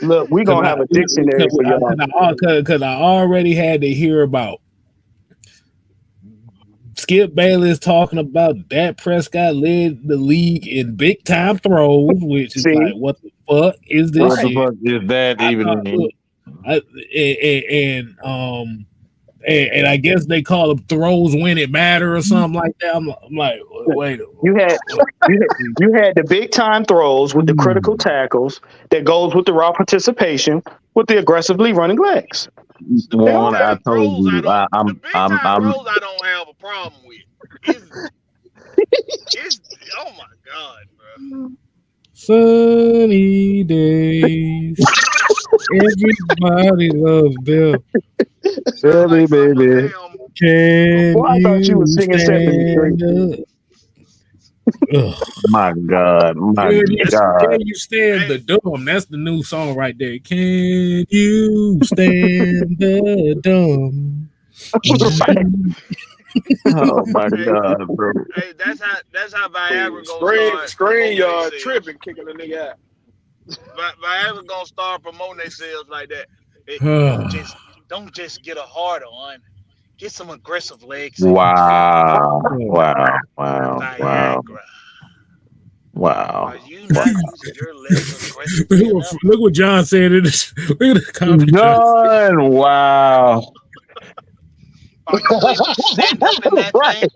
Look, we're going to have a dictionary for y'all. Because I already had to hear about Skip Bayless talking about Dak Prescott led the league in big time throws, which is like, what the fuck is this? What the fuck is that even mean? And I guess they call them throws when it matter or something like that. I'm like, wait. You had the big time throws with the critical tackles that goes with the raw participation, with the aggressively running legs. One, I told you, the I'm big time throws I don't have a problem with. It's oh my god, bro. Sunny days. Everybody loves Bill. Silly baby. Can Well, I thought you were singing stand 73. up? My God, my God. Can you stand the dumb? That's the new song right there. Can you stand the dumb? Oh my God, bro. Hey, that's how Viagra gonna start. Screen yard tripping, kicking a nigga out. Viagra gonna start promoting themselves like that. Hey, don't just get a hard on. Get some aggressive legs. Wow. Viagra. Wow. Are you not using your legs aggressively enough? Look what John said. Look at the comment. John, wow. Are you able to stand up in that thing?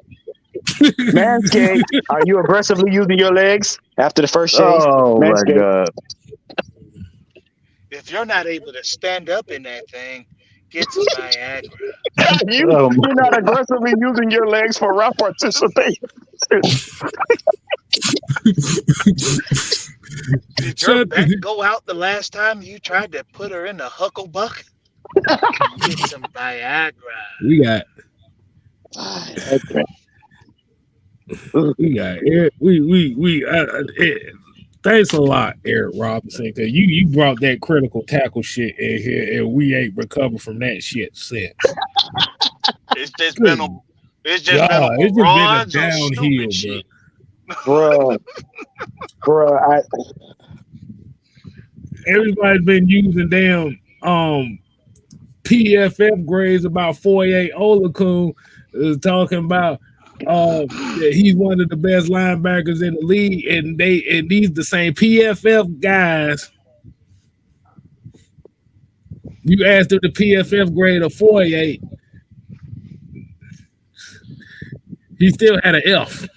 Manscaped, are you aggressively using your legs after the first shave? Oh my God. If you're not able to stand up in that thing, get some Viagra. You're not aggressively using your legs for route participation. Did your back go out the last time you tried to put her in the hucklebuck? Get some Viagra. We got thanks a lot, Eric Robinson, because you brought that critical tackle shit in here, and we ain't recovered from that shit since. It's just been a downhill, bro. Bro, everybody's been using damn PFF grades about 48 Olakun is talking about that he's one of the best linebackers in the league, and these the same PFF guys. You asked him the PFF grade of 48, he still had an F.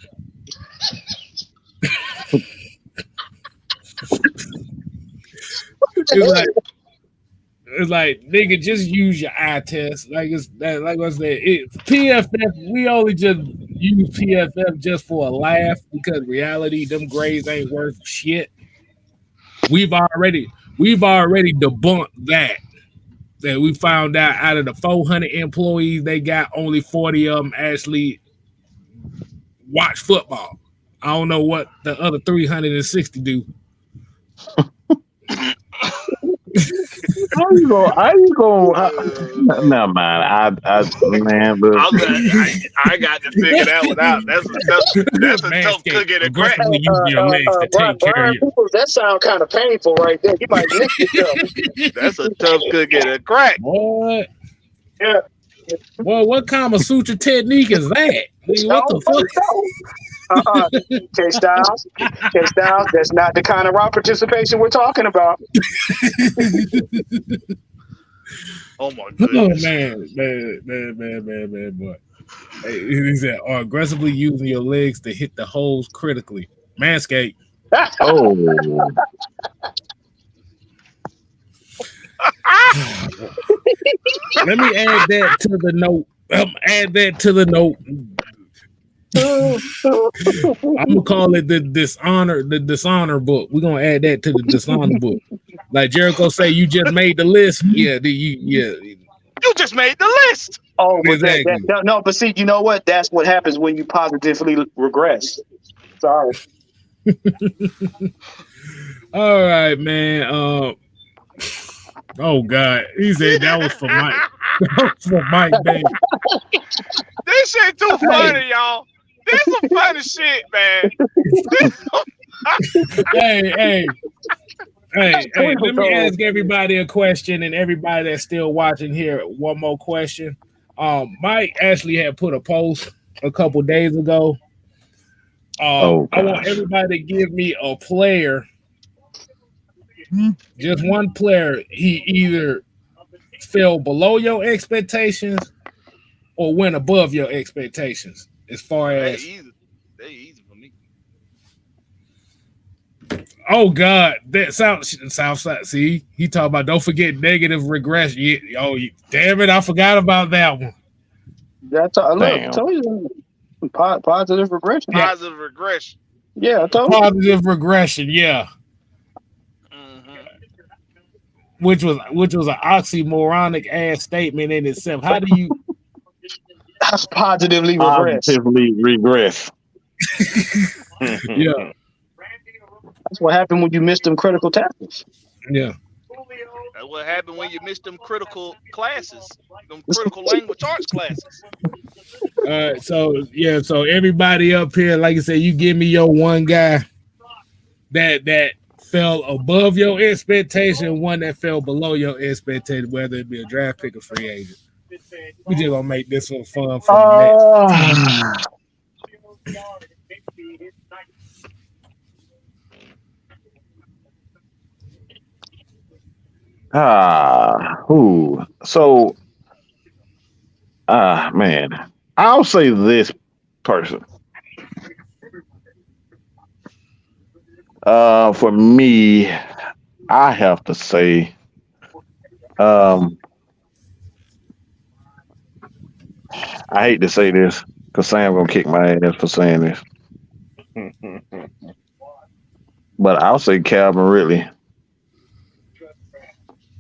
It's like nigga, just use your eye test. Like I said, PFF. We only just use PFF just for a laugh because reality, them grades ain't worth shit. We've already debunked that we found out of the 400 employees they got, only 40 of them actually watch football. I don't know what the other 360 do. How you go? Never mind. Man, but I got to figure that one out. That's a tough cookie to crack. That sounds kind of painful right there. You might nick yourself. That's a tough cookie to crack. What? Yeah. Well, what Kama Sutra technique is that? What the fuck? K-Styles, that's not the kind of route participation we're talking about. Oh my goodness. Oh man, boy. Hey, he said, are aggressively using your legs to hit the holes critically. Manscaped. Oh. Let me add that to the note. I'm gonna call it the dishonor book. We're gonna add that to the dishonor book. Like Jericho say, you just made the list. Yeah, you just made the list. Oh, exactly. No, but see, you know what? That's what happens when you positively regress. Sorry. All right, man. Oh God, he said that was for Mike. That was for Mike, baby. This shit too funny, y'all. This some funny shit, man. Hey, let me ask everybody a question, and everybody that's still watching here, one more question. Mike actually had put a post a couple days ago. I want everybody to give me a player, just one player. He either fell below your expectations or went above your expectations as far as they easy for me. Oh God, that Southside. See, he talking about don't forget negative regression. Damn it, I forgot about that one. That's look, Damn. told you positive regression. Yeah. Positive regression. Yeah, I told you. Positive regression, yeah. Mm-hmm. Which was an oxymoronic ass statement in itself. How do you? That's positively regress. Positively regress. Yeah, That's what happened when you missed them critical tackles. yeah. That's what happened when you miss them critical classes, them critical language arts classes. So everybody up here, like I said, you give me your one guy that fell above your expectation, one that fell below your expectation, whether it be a draft pick or free agent. We just gonna make this one fun for the next. So, man, I'll say this person. For me, I have to say, I hate to say this because Sam gonna kick my ass for saying this, but I'll say Calvin Ridley.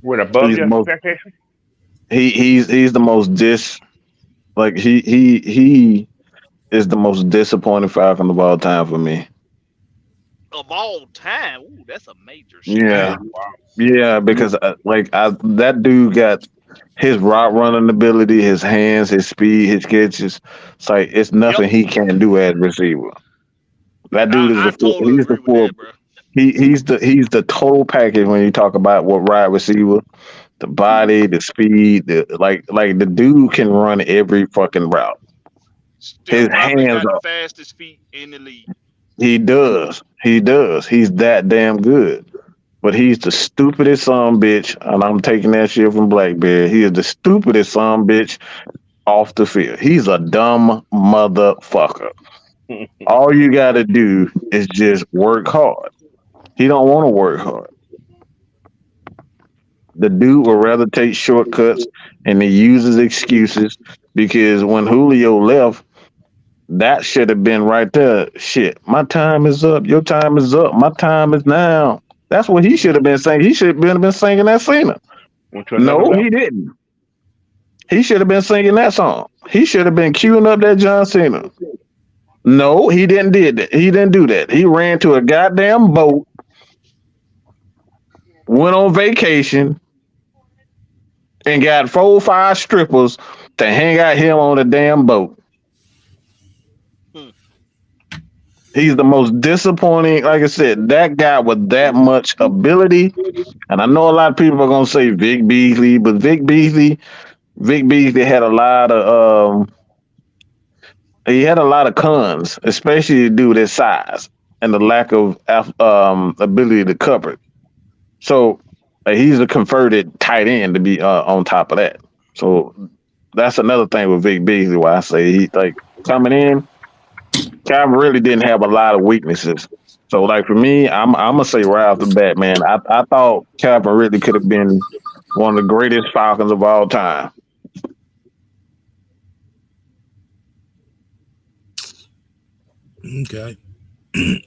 With above He's your the most- expectation? He's the most he is the most disappointing Falcon of all time for me. Of all time, ooh, that's a major. Yeah, yeah, because that dude got his route running ability, his hands, his speed, his catches. It's like it's nothing he can't do as receiver. That dude is totally he's the agree full. with that, bro. He's the total package when you talk about what wide receiver, the body, the speed, like the dude can run every fucking route. Still His probably hands got the are. fastest feet in the league. He does. He's that damn good. But he's the stupidest son bitch, and I'm taking that shit from Blackberry. He is the stupidest son bitch off the field. He's a dumb motherfucker. All you gotta do is just work hard. He don't want to work hard. The dude would rather take shortcuts and he uses excuses because when Julio left, that should have been right there. Shit, my time is up. Your time is up. My time is now. That's what he should have been saying. He should have been singing that Cena. No, he didn't. He should have been singing that song. He should have been queuing up that John Cena. No, he didn't did that. He didn't do that. He ran to a goddamn boat, went on vacation, and got 4 or 5 strippers to hang out him on the damn boat. He's the most disappointing. Like I said, that guy with that much ability, and I know a lot of people are gonna say Vic Beasley, but Vic Beasley had a lot of cons, especially due to his size and the lack of ability to cover it. So he's a converted tight end to be on top of that. So that's another thing with Vic Beasley why I say he like coming in. Calvin really didn't have a lot of weaknesses. So, like for me, I'm gonna say right off the bat, man, I thought Calvin really could have been one of the greatest Falcons of all time. Okay.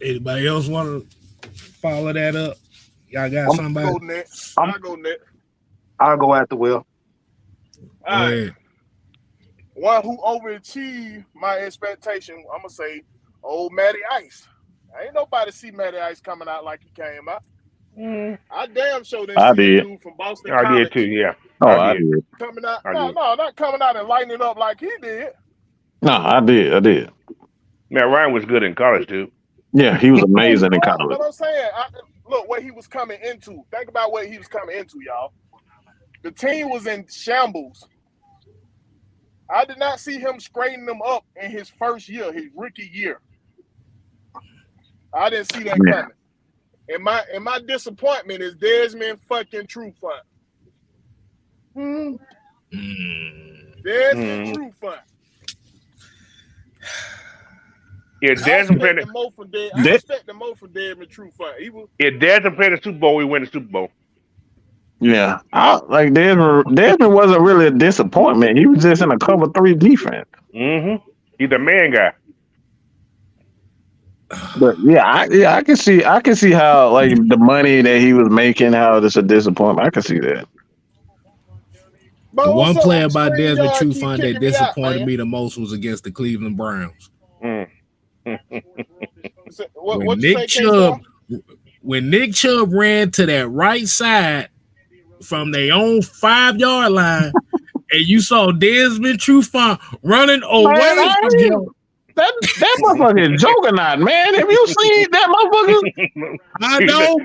Anybody else want to follow that up? Y'all got somebody? Go next. I'll go next. I'll go after Will. All right. One who overachieved my expectation, I'm gonna say, old Matty Ice. Ain't nobody see Matty Ice coming out like he came out. I damn sure didn't see a dude from Boston College. I did too, yeah. Oh, I did. Coming out, no, not coming out and lighting it up like he did. No, I did. Matt Ryan was good in college, too. Yeah, he was amazing in college. But I'm saying, look what he was coming into. Think about what he was coming into, y'all. The team was in shambles. I did not see him straightening them up in his first year, his rookie year. I didn't see that coming. And my disappointment is Desmond fucking Trufant. Desmond Trufant. If I Desmond expect played, the more from Dead. I expect the more from Desmond Trufant. He was. if Desmond played the Super Bowl, we win the Super Bowl. Yeah, like Desmond wasn't really a disappointment. He was just in a cover 3 defense. Mm-hmm. He's a man guy. But I can see how like the money that he was making, how it's a disappointment. I can see that. The Bro, one what's up player with the about screen Desmond yard? Keep Trufant that kicking me out, disappointed man. me the most was against the Cleveland Browns. Mm. What When you say, K-Star? Nick Chubb ran to that right side from their own 5-yard line, and you saw Desmond Trufant running away from him. That motherfucker is juggernaut, man. Have you seen that motherfucker? I know,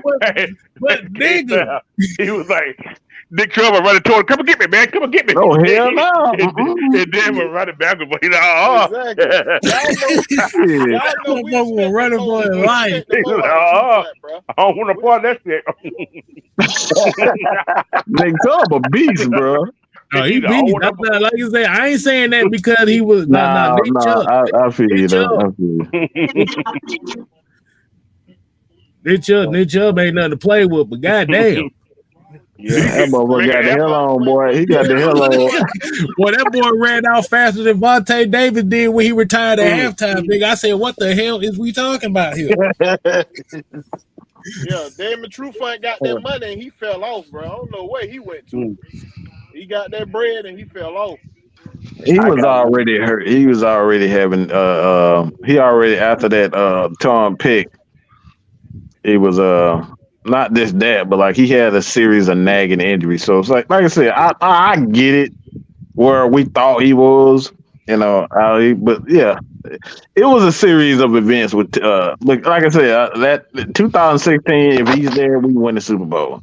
but nigga, he was like, Nick Chubb running toward, come and get me, man, come and get me. Oh hell no! And then we're running backwards, but he's like, oh, Exactly. Y'all know we Motherfucker was running for his life. I don't want to part of that shit. Nick Chubb a beast, bro. No, he beat. Like you say, I ain't saying that because he was Nick Chubb. I feel you. Nick Chubb ain't nothing to play with, but goddamn. Yeah, that motherfucker got the hell on, boy. He got the hell on. Boy, that boy ran out faster than Vontae Davis did when he retired at halftime. Nigga, I said, what the hell is we talking about here? Yeah, Desmond Trufant got that money and he fell off, bro. I don't know where he went to. He got that bread and he fell off. He was already hurt. He was already having he already after that torn pick. He was not just that, but like he had a series of nagging injuries. So it's like I said, I get it where we thought he was, but yeah, it was a series of events with like I said, that 2016, if he's there, we win the Super Bowl.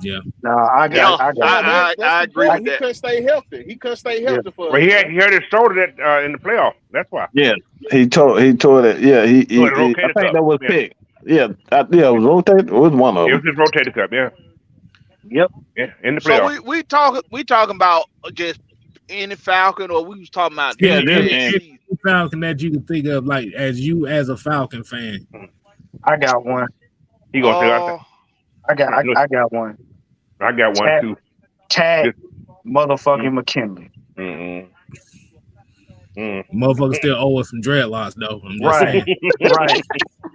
Yeah. No, I agree with He that. couldn't stay healthy. He couldn't stay healthy for. But he hurt his shoulder in the playoff. That's why. Yeah, he tore it. Yeah, he I think that was picked. Yeah, it was rotated. It was one of them. It was his rotator cuff. Yeah. Yep. Yeah, in the playoff. So we talking about just any Falcon, or we was talking about any Falcon that you can think of, like as a Falcon fan. I got one. He gonna I got one. I got one too. Tag motherfucking McKinley. Motherfucker still owe us some dreadlocks though. I'm just saying.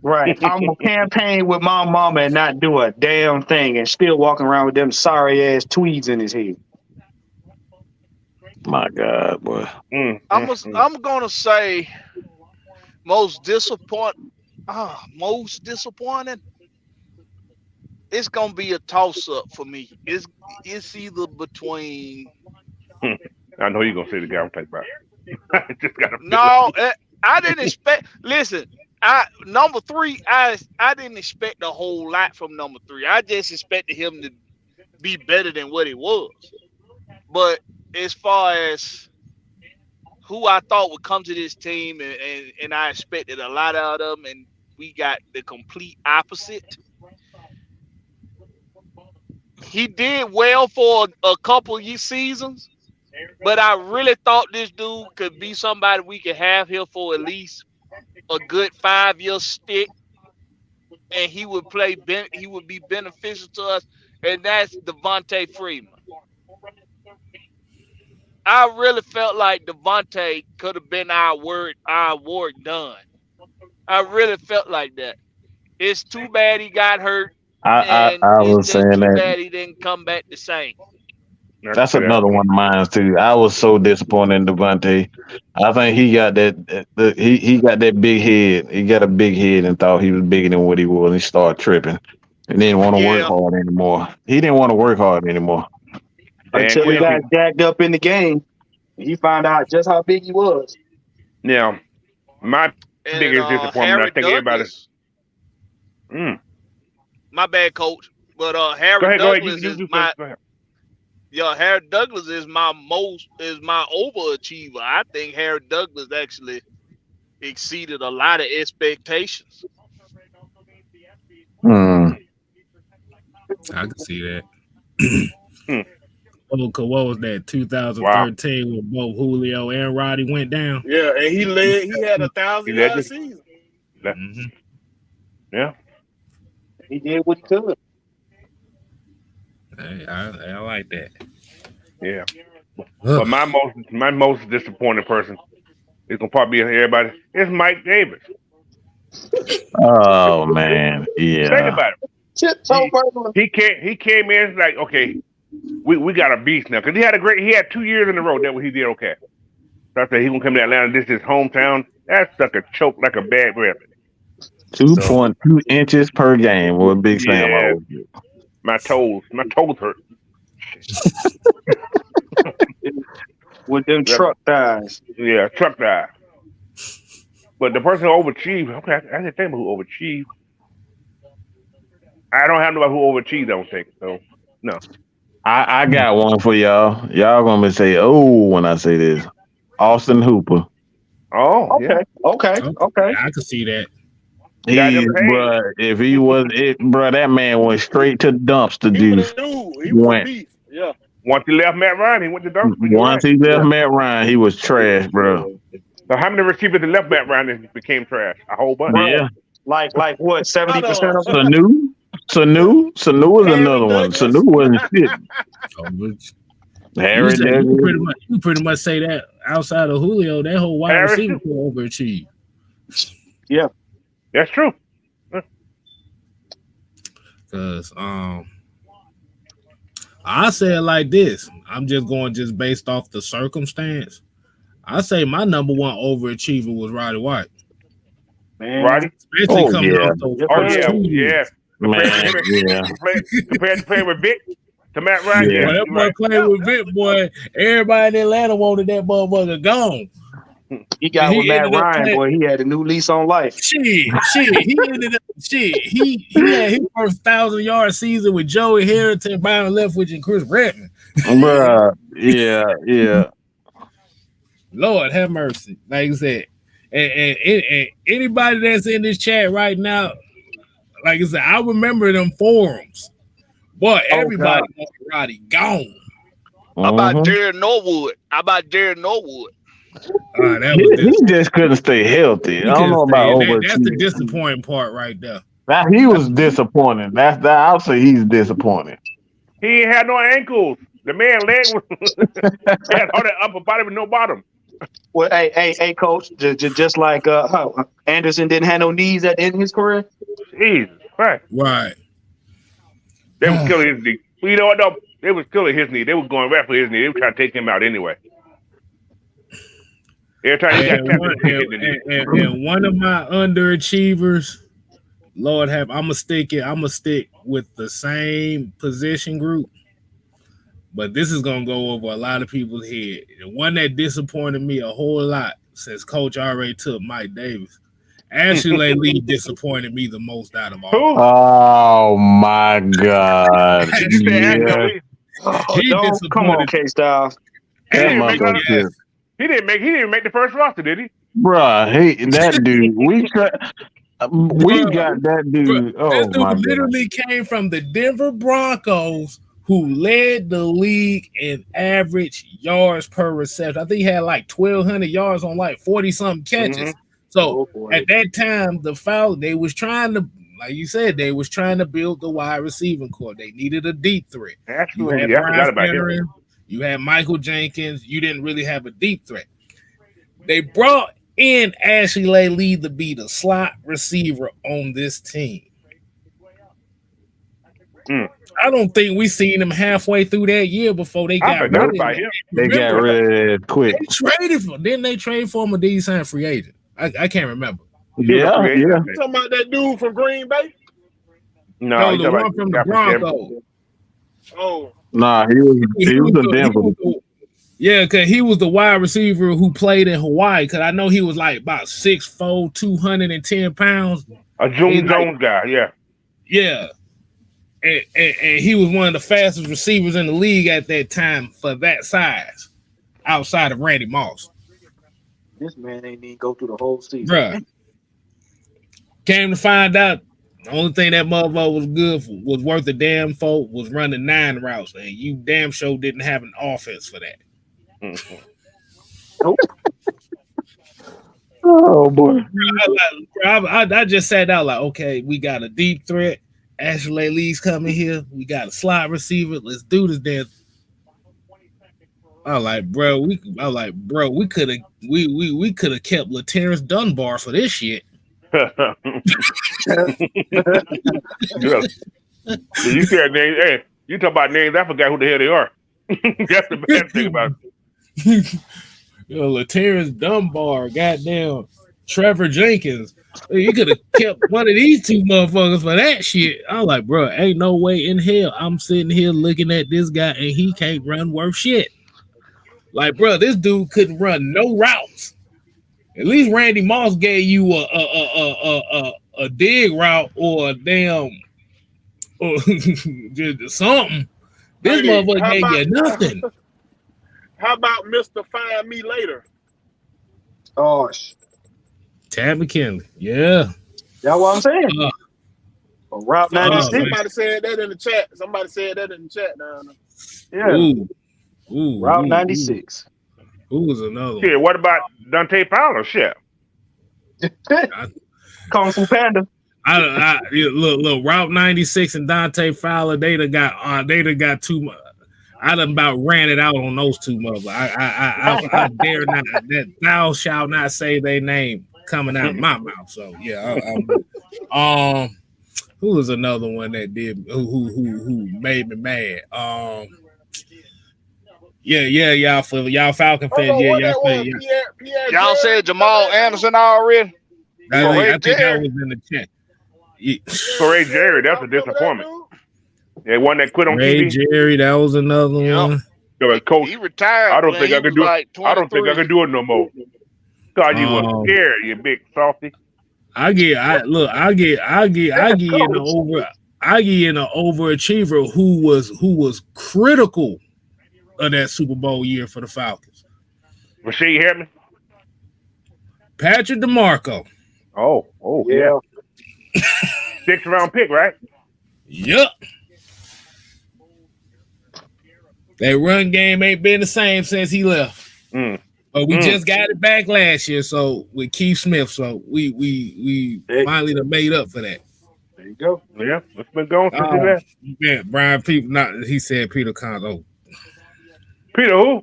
Right. I'm gonna campaign with my mama and not do a damn thing and still walking around with them sorry ass tweeds in his head. My God, boy. I'm gonna say most disappointing. It's gonna be a toss up for me. It's either between. I know you're gonna say the guy I'm talking about. I didn't expect. Listen, number 3. I didn't expect a whole lot from number 3. I just expected him to be better than what he was. But as far as who I thought would come to this team, and I expected a lot out of them, and we got the complete opposite. He did well for a couple of seasons, but I really thought this dude could be somebody we could have here for at least a good 5-year stick, and he would be beneficial to us, and that's Devontae Freeman. I really felt like Devontae could have been our award done. I really felt like that. It's too bad he got hurt. I was saying that. Bad he didn't come back the same. That's another one of mine too. I was so disappointed in Devontae. I think he got that. He got that big head. He got a big head and thought he was bigger than what he was. He started tripping and didn't want to work hard anymore. He didn't want to work hard anymore until he got jacked up in the game. He found out just how big he was. Yeah, my biggest disappointment. I think everybody. My bad, coach. But Harry Douglas is my. Yeah, Harry Douglas is my overachiever. I think Harry Douglas actually exceeded a lot of expectations. I can see that. Cause what was that? 2013 when both Julio and Roddy went down. Yeah, and he had 1,000-yard season. Mm-hmm. Yeah. He did what he could. Hey, I like that. Yeah. But my most disappointed person is gonna probably be everybody. It's Mike Davis. Oh man, yeah. Think about it. He came in like, okay, we got a beast now because he had 2 years in a row that he did okay. So I said he gonna come to Atlanta. This is his hometown. That sucker choked like a bad rabbit. 2.2 inches per game. What Big Sam always do. My toes hurt. With them truck thighs. Yeah, truck thighs. But the person who overachieved, okay, I didn't think about who overachieved. I don't have nobody who overachieved, I don't think. So, no. I got one for y'all. Y'all gonna say, oh, when I say this. Austin Hooper. Oh, okay. yeah. Okay. I can see that. Bruh, if he was it, bruh, that man went straight to dumpster juice. He was a beast. Yeah. Once he left Matt Ryan, he went to dumpster. Once he left Matt Ryan, he was trash, bro. So how many receivers that left Matt Ryan and became trash? A whole bunch. Yeah. Like what? 70% of them. Sanu was another one. Sanu wasn't shit. Harry, you pretty much say that outside of Julio, that whole wide receiver could overachieve. Yeah, that's true. Because I say it like this. I'm just going based off the circumstance. I say my number one overachiever was Roddy White. Man, Roddy, especially coming off those yeah. Compared to playing with Vic to Matt Ryan. Yeah, that boy playing with Vic, boy. Everybody in Atlanta wanted that motherfucker gone. He got with Matt Ryan, boy. He had a new lease on life. He ended up. He had his first 1,000-yard season with Joey Harrington, Byron Leftwich, and Chris Redman. Bruh, yeah. Lord have mercy. Like I said, and anybody that's in this chat right now, like I said, I remember them forums. Boy, everybody wanted Roddy gone. How about Darren Norwood? He just couldn't stay healthy. I don't know about that's the disappointing part right there. He was disappointing. I'll say he's disappointing. He ain't had no ankles. The man leg was had all that upper body with no bottom. Well, hey, coach, just like Anderson didn't have no knees at the end of his career. Jesus Christ. Right. They was killing his knee. Well, you know what, though? They was killing his knee. They was going right for his knee. They were trying to take him out anyway. Every time he got and one of my underachievers, Lord have, I'm gonna stick with the same position group, but this is gonna go over a lot of people's head. The one that disappointed me a whole lot since Coach already took Mike Davis. Ashley Lee disappointed me the most out of all. Oh my God! Come on, K-Styles. He didn't make the first roster, did he? Bruh, that dude. We got that dude. This dude literally came from the Denver Broncos, who led the league in average yards per reception. I think he had like 1,200 yards on like 40-something catches. Mm-hmm. So at that time, the Falcons, they was trying to, like you said, they was trying to build the wide receiving core. They needed a deep threat. Absolutely. You had Michael Jenkins. You didn't really have a deep threat. They brought in Ashley Lee to be the slot receiver on this team. I don't think we seen him halfway through that year before they got rid of him. They got rid of quick. They traded for him. Didn't they trade for him or did he sign free agent? I can't remember. Yeah. You talking about that dude from Green Bay? No, the one from the Broncos. Oh. Nah, he was in Denver. Yeah, because he was the wide receiver who played in Hawaii. Because I know he was like about 6'4", 210 pounds. A June Jones guy, yeah. Yeah. And he was one of the fastest receivers in the league at that time for that size, outside of Randy Moss. This man ain't even go through the whole season. Bruh. Came to find out The only thing that motherfucker was good for, was worth a damn folk was running 9 routes, and you damn sure didn't have an offense for that. Oh boy. I just sat out like, okay, we got a deep threat. Ashley Lee's coming here. We got a slot receiver. Let's do this damn. I was like, bro, we could have kept Laterrence Dunbar for this shit. You said names. Hey, you talk about names. I forgot who the hell they are. That's the bad thing about it. Laterrence Dunbar, goddamn Trevor Jenkins. You could have kept one of these two motherfuckers for that shit. I was like, bro, ain't no way in hell I'm sitting here looking at this guy and he can't run worth shit. Like, bro, this dude couldn't run no routes. At least Randy Moss gave you a dig route or a damn or just something. This motherfucker gave you nothing. How about Mr. Find Me Later? Oh, Tad McKinley. Yeah. That's what I'm saying. Route 96. Somebody said that in the chat. Down there. Yeah. Ooh, Route 96. Who was another one? Shit, what about Dante Fowler? Shit. Kung Fu Panda. Look, Route 96 and Dante Fowler, they done got too much. I done about ran it out on those two motherfuckers. I dare not. That thou shalt not say their name coming out of my mouth. So yeah, who was another one that did who made me mad? Y'all Falcon fans. Y'all said Jamal Anderson already. I think that was in the chat. For Ray Jerry, that's a disappointment. Yeah, one that quit on Ray TV. Jerry, that was another one. So, Coach, He retired. I don't think I can do it. Like I don't think I can do it no more. God, you was scared, you big softy. I get in the overachiever who was critical of that Super Bowl year for the Falcons. Rasheed Hartman. Patrick DeMarco. Oh yeah. 6th round pick, right? Yep. That run game ain't been the same since he left. But we just got it back last year, so with Keith Smith. So we finally done made up for that. There you go. Yeah, it's been going since he left. Yeah, Brian Peter. He said Peter Conzo. Peter who?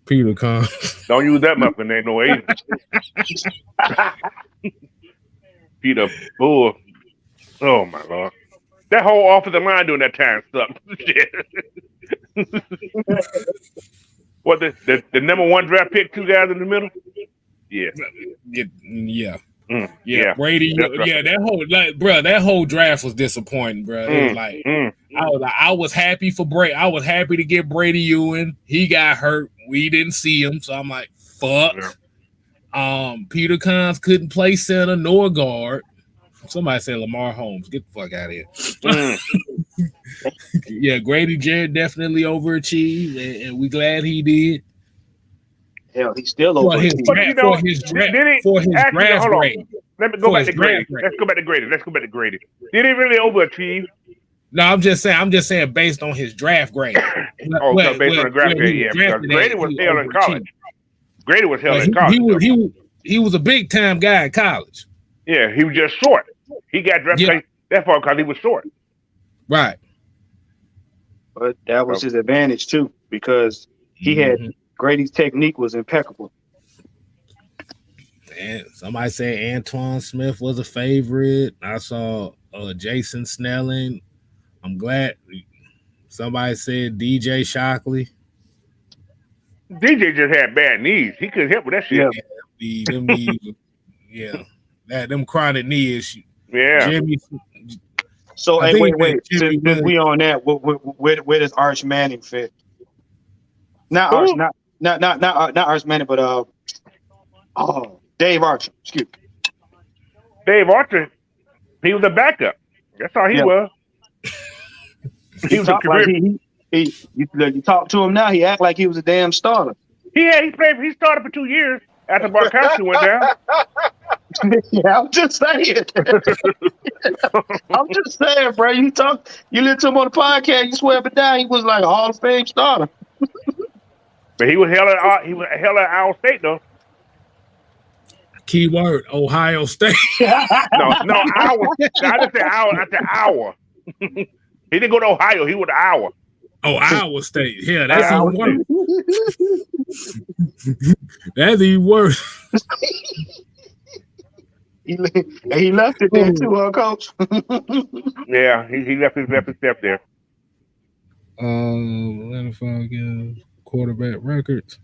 Peter Con. Don't use that muffin. Ain't no Asian. Peter Bull. Oh my Lord. That whole offensive line during that time sucked. What the number 1 draft pick, 2 guys in the middle? Yeah. Yeah. Brady. Yeah, that whole draft was disappointing, bro. It was like I was happy for Brady. I was happy to get Brady Ewing. He got hurt. We didn't see him, so I'm like, fuck. Yeah. Peter Cons couldn't play center nor guard. Somebody said Lamar Holmes. Get the fuck out of here. Yeah, Grady Jarrett definitely overachieved, and we glad he did. Hell, he's still overachieved. For his draft grade. Let me go back to Grady. Let's go back to Grady. Did he really overachieve? No, I'm just saying based on his draft grade. Based on the draft grade, yeah. Because Grady was held in college. Grady was held in college. He was a big time guy in college. Yeah, he was just short. He got drafted that far because he was short. Right. But that was his advantage too, because he had Grady's technique was impeccable. And somebody said Antoine Smith was a favorite. I saw Jason Snelling. I'm glad. Somebody said DJ Shockley. DJ just had bad knees. He couldn't help with that shit. Them chronic knee issues. Yeah. Jimmy. So hey, wait. Since we on that, where does Arch Manning fit? Not Arch Manning, but Dave Archer. Excuse me. Dave Archer, he was a backup. That's all he was. He was a career. You talk to him now, he act like he was a damn starter. He started for 2 years after Barkowski went down. Yeah, I'm just saying. I'm just saying, bro. You listen to him on the podcast. You swear up and down, he was like a Hall of Fame starter. But he was hell at Iowa State though. Keyword Ohio State. No, Iowa. I just said Iowa. I said Iowa. He didn't go to Ohio. He went to Iowa. Oh, Iowa State. Yeah, that's Iowa even worse. That's even worse. He left it there too, Coach. Yeah, he left his step there. Atlanta Falcons quarterback records.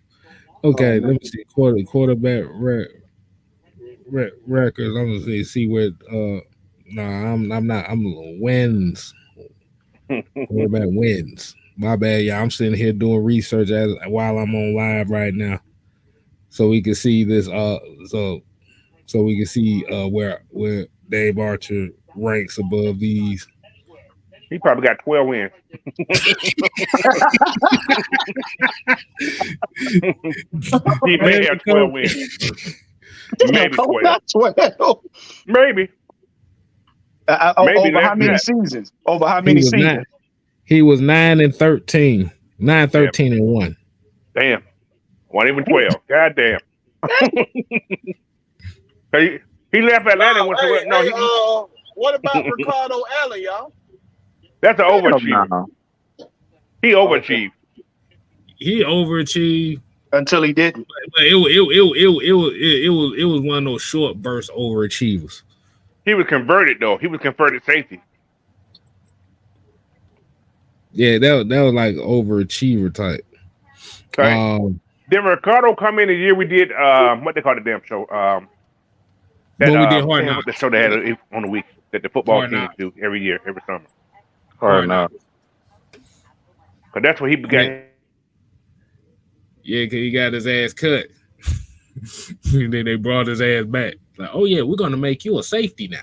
Okay, let me see quarterback records. I'm gonna see where. I'm not. I'm wins. Quarterback wins. My bad, y'all. I'm sitting here doing research while I'm on live right now, so we can see this. So we can see where Dave Archer ranks above these. He probably got 12 wins. He may have 12 wins. Maybe 12. Maybe. Over how many seasons? Over how many seasons? He was 9-13. 9-13-1. Damn. Wasn't even 12. God damn. He left Atlanta and went to what about Ricardo Allen, y'all? That's an overachiever. He overachieved. He overachieved until he didn't. But it was one of those short burst overachievers. He was converted though. He was converted safety. Yeah, that was like overachiever type. Right. Then Ricardo come in the year we did what they call the damn show. We did Hard Knocks. The show they had on the week that the football teams do every year, every summer. Hard Knocks. But that's where he began. Yeah, because he got his ass cut. And then they brought his ass back. Like, oh yeah, we're gonna make you a safety now.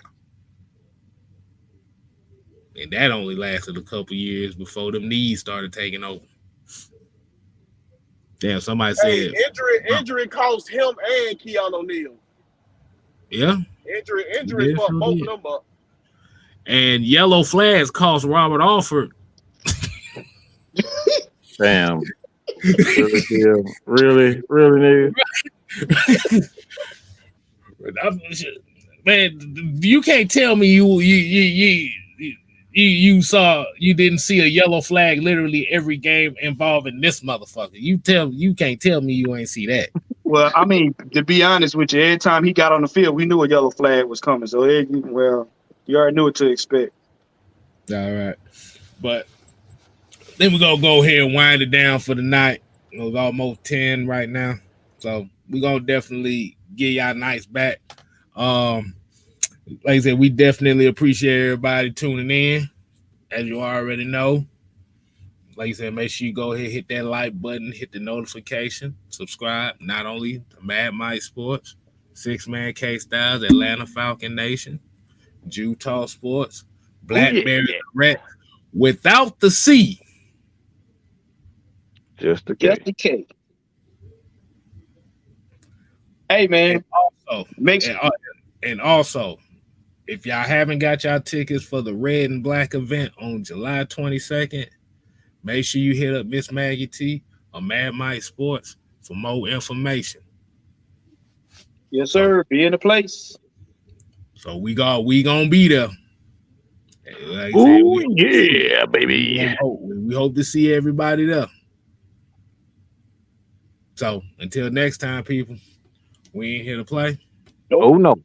And that only lasted a couple years before them knees started taking over. Damn, somebody said injury cost him and Keanu O'Neal. Yeah. Injury fucked both of them up. And yellow flags cost Robert Alford. Damn. Really, nigga. Man, you can't tell me you didn't see a yellow flag literally every game involving this motherfucker. You can't tell me you ain't see that. Well, I mean, to be honest with you, every time he got on the field, we knew a yellow flag was coming. So, you already knew what to expect. All right. But then we're going to go ahead and wind it down for the night. It was almost 10 right now. So, we're going to definitely give y'all nights back. Like I said, we definitely appreciate everybody tuning in. As you already know, like you said, make sure you go ahead, hit that like button, hit the notification, subscribe. Not only to Mad Mike Sports, Six Man K-Styles, Atlanta Falcon Nation, Utah Sports, Blackberry Red, without the C. Just the K. Hey, man. And also, if y'all haven't got y'all tickets for the Red and Black event on July 22nd, make sure you hit up Miss Maggie T or Mad Mike Sports for more information. Yes, sir. Be in the place. So we gonna be there. Like yeah, baby. We hope to see everybody there. So until next time, people, we ain't here to play. Oh no.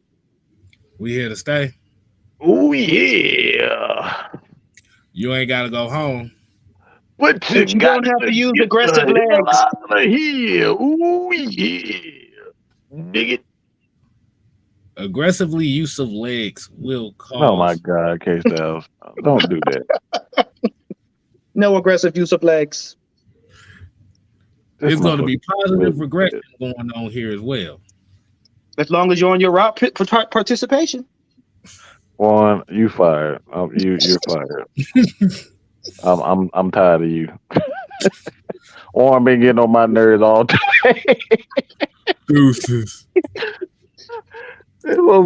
We here to stay. Oh yeah. You ain't gotta go home. But you don't have to use aggressive legs. Here. Ooh yeah. Dig it. Aggressively use of legs will cause. Oh my God, K-Styles. Don't do that. No aggressive use of legs. There's going to be positive regression going on here as well. As long as you're on your route participation. Juan, you fired. You're fired. I'm tired of you. Juan been getting on my nerves all day. Deuces. It was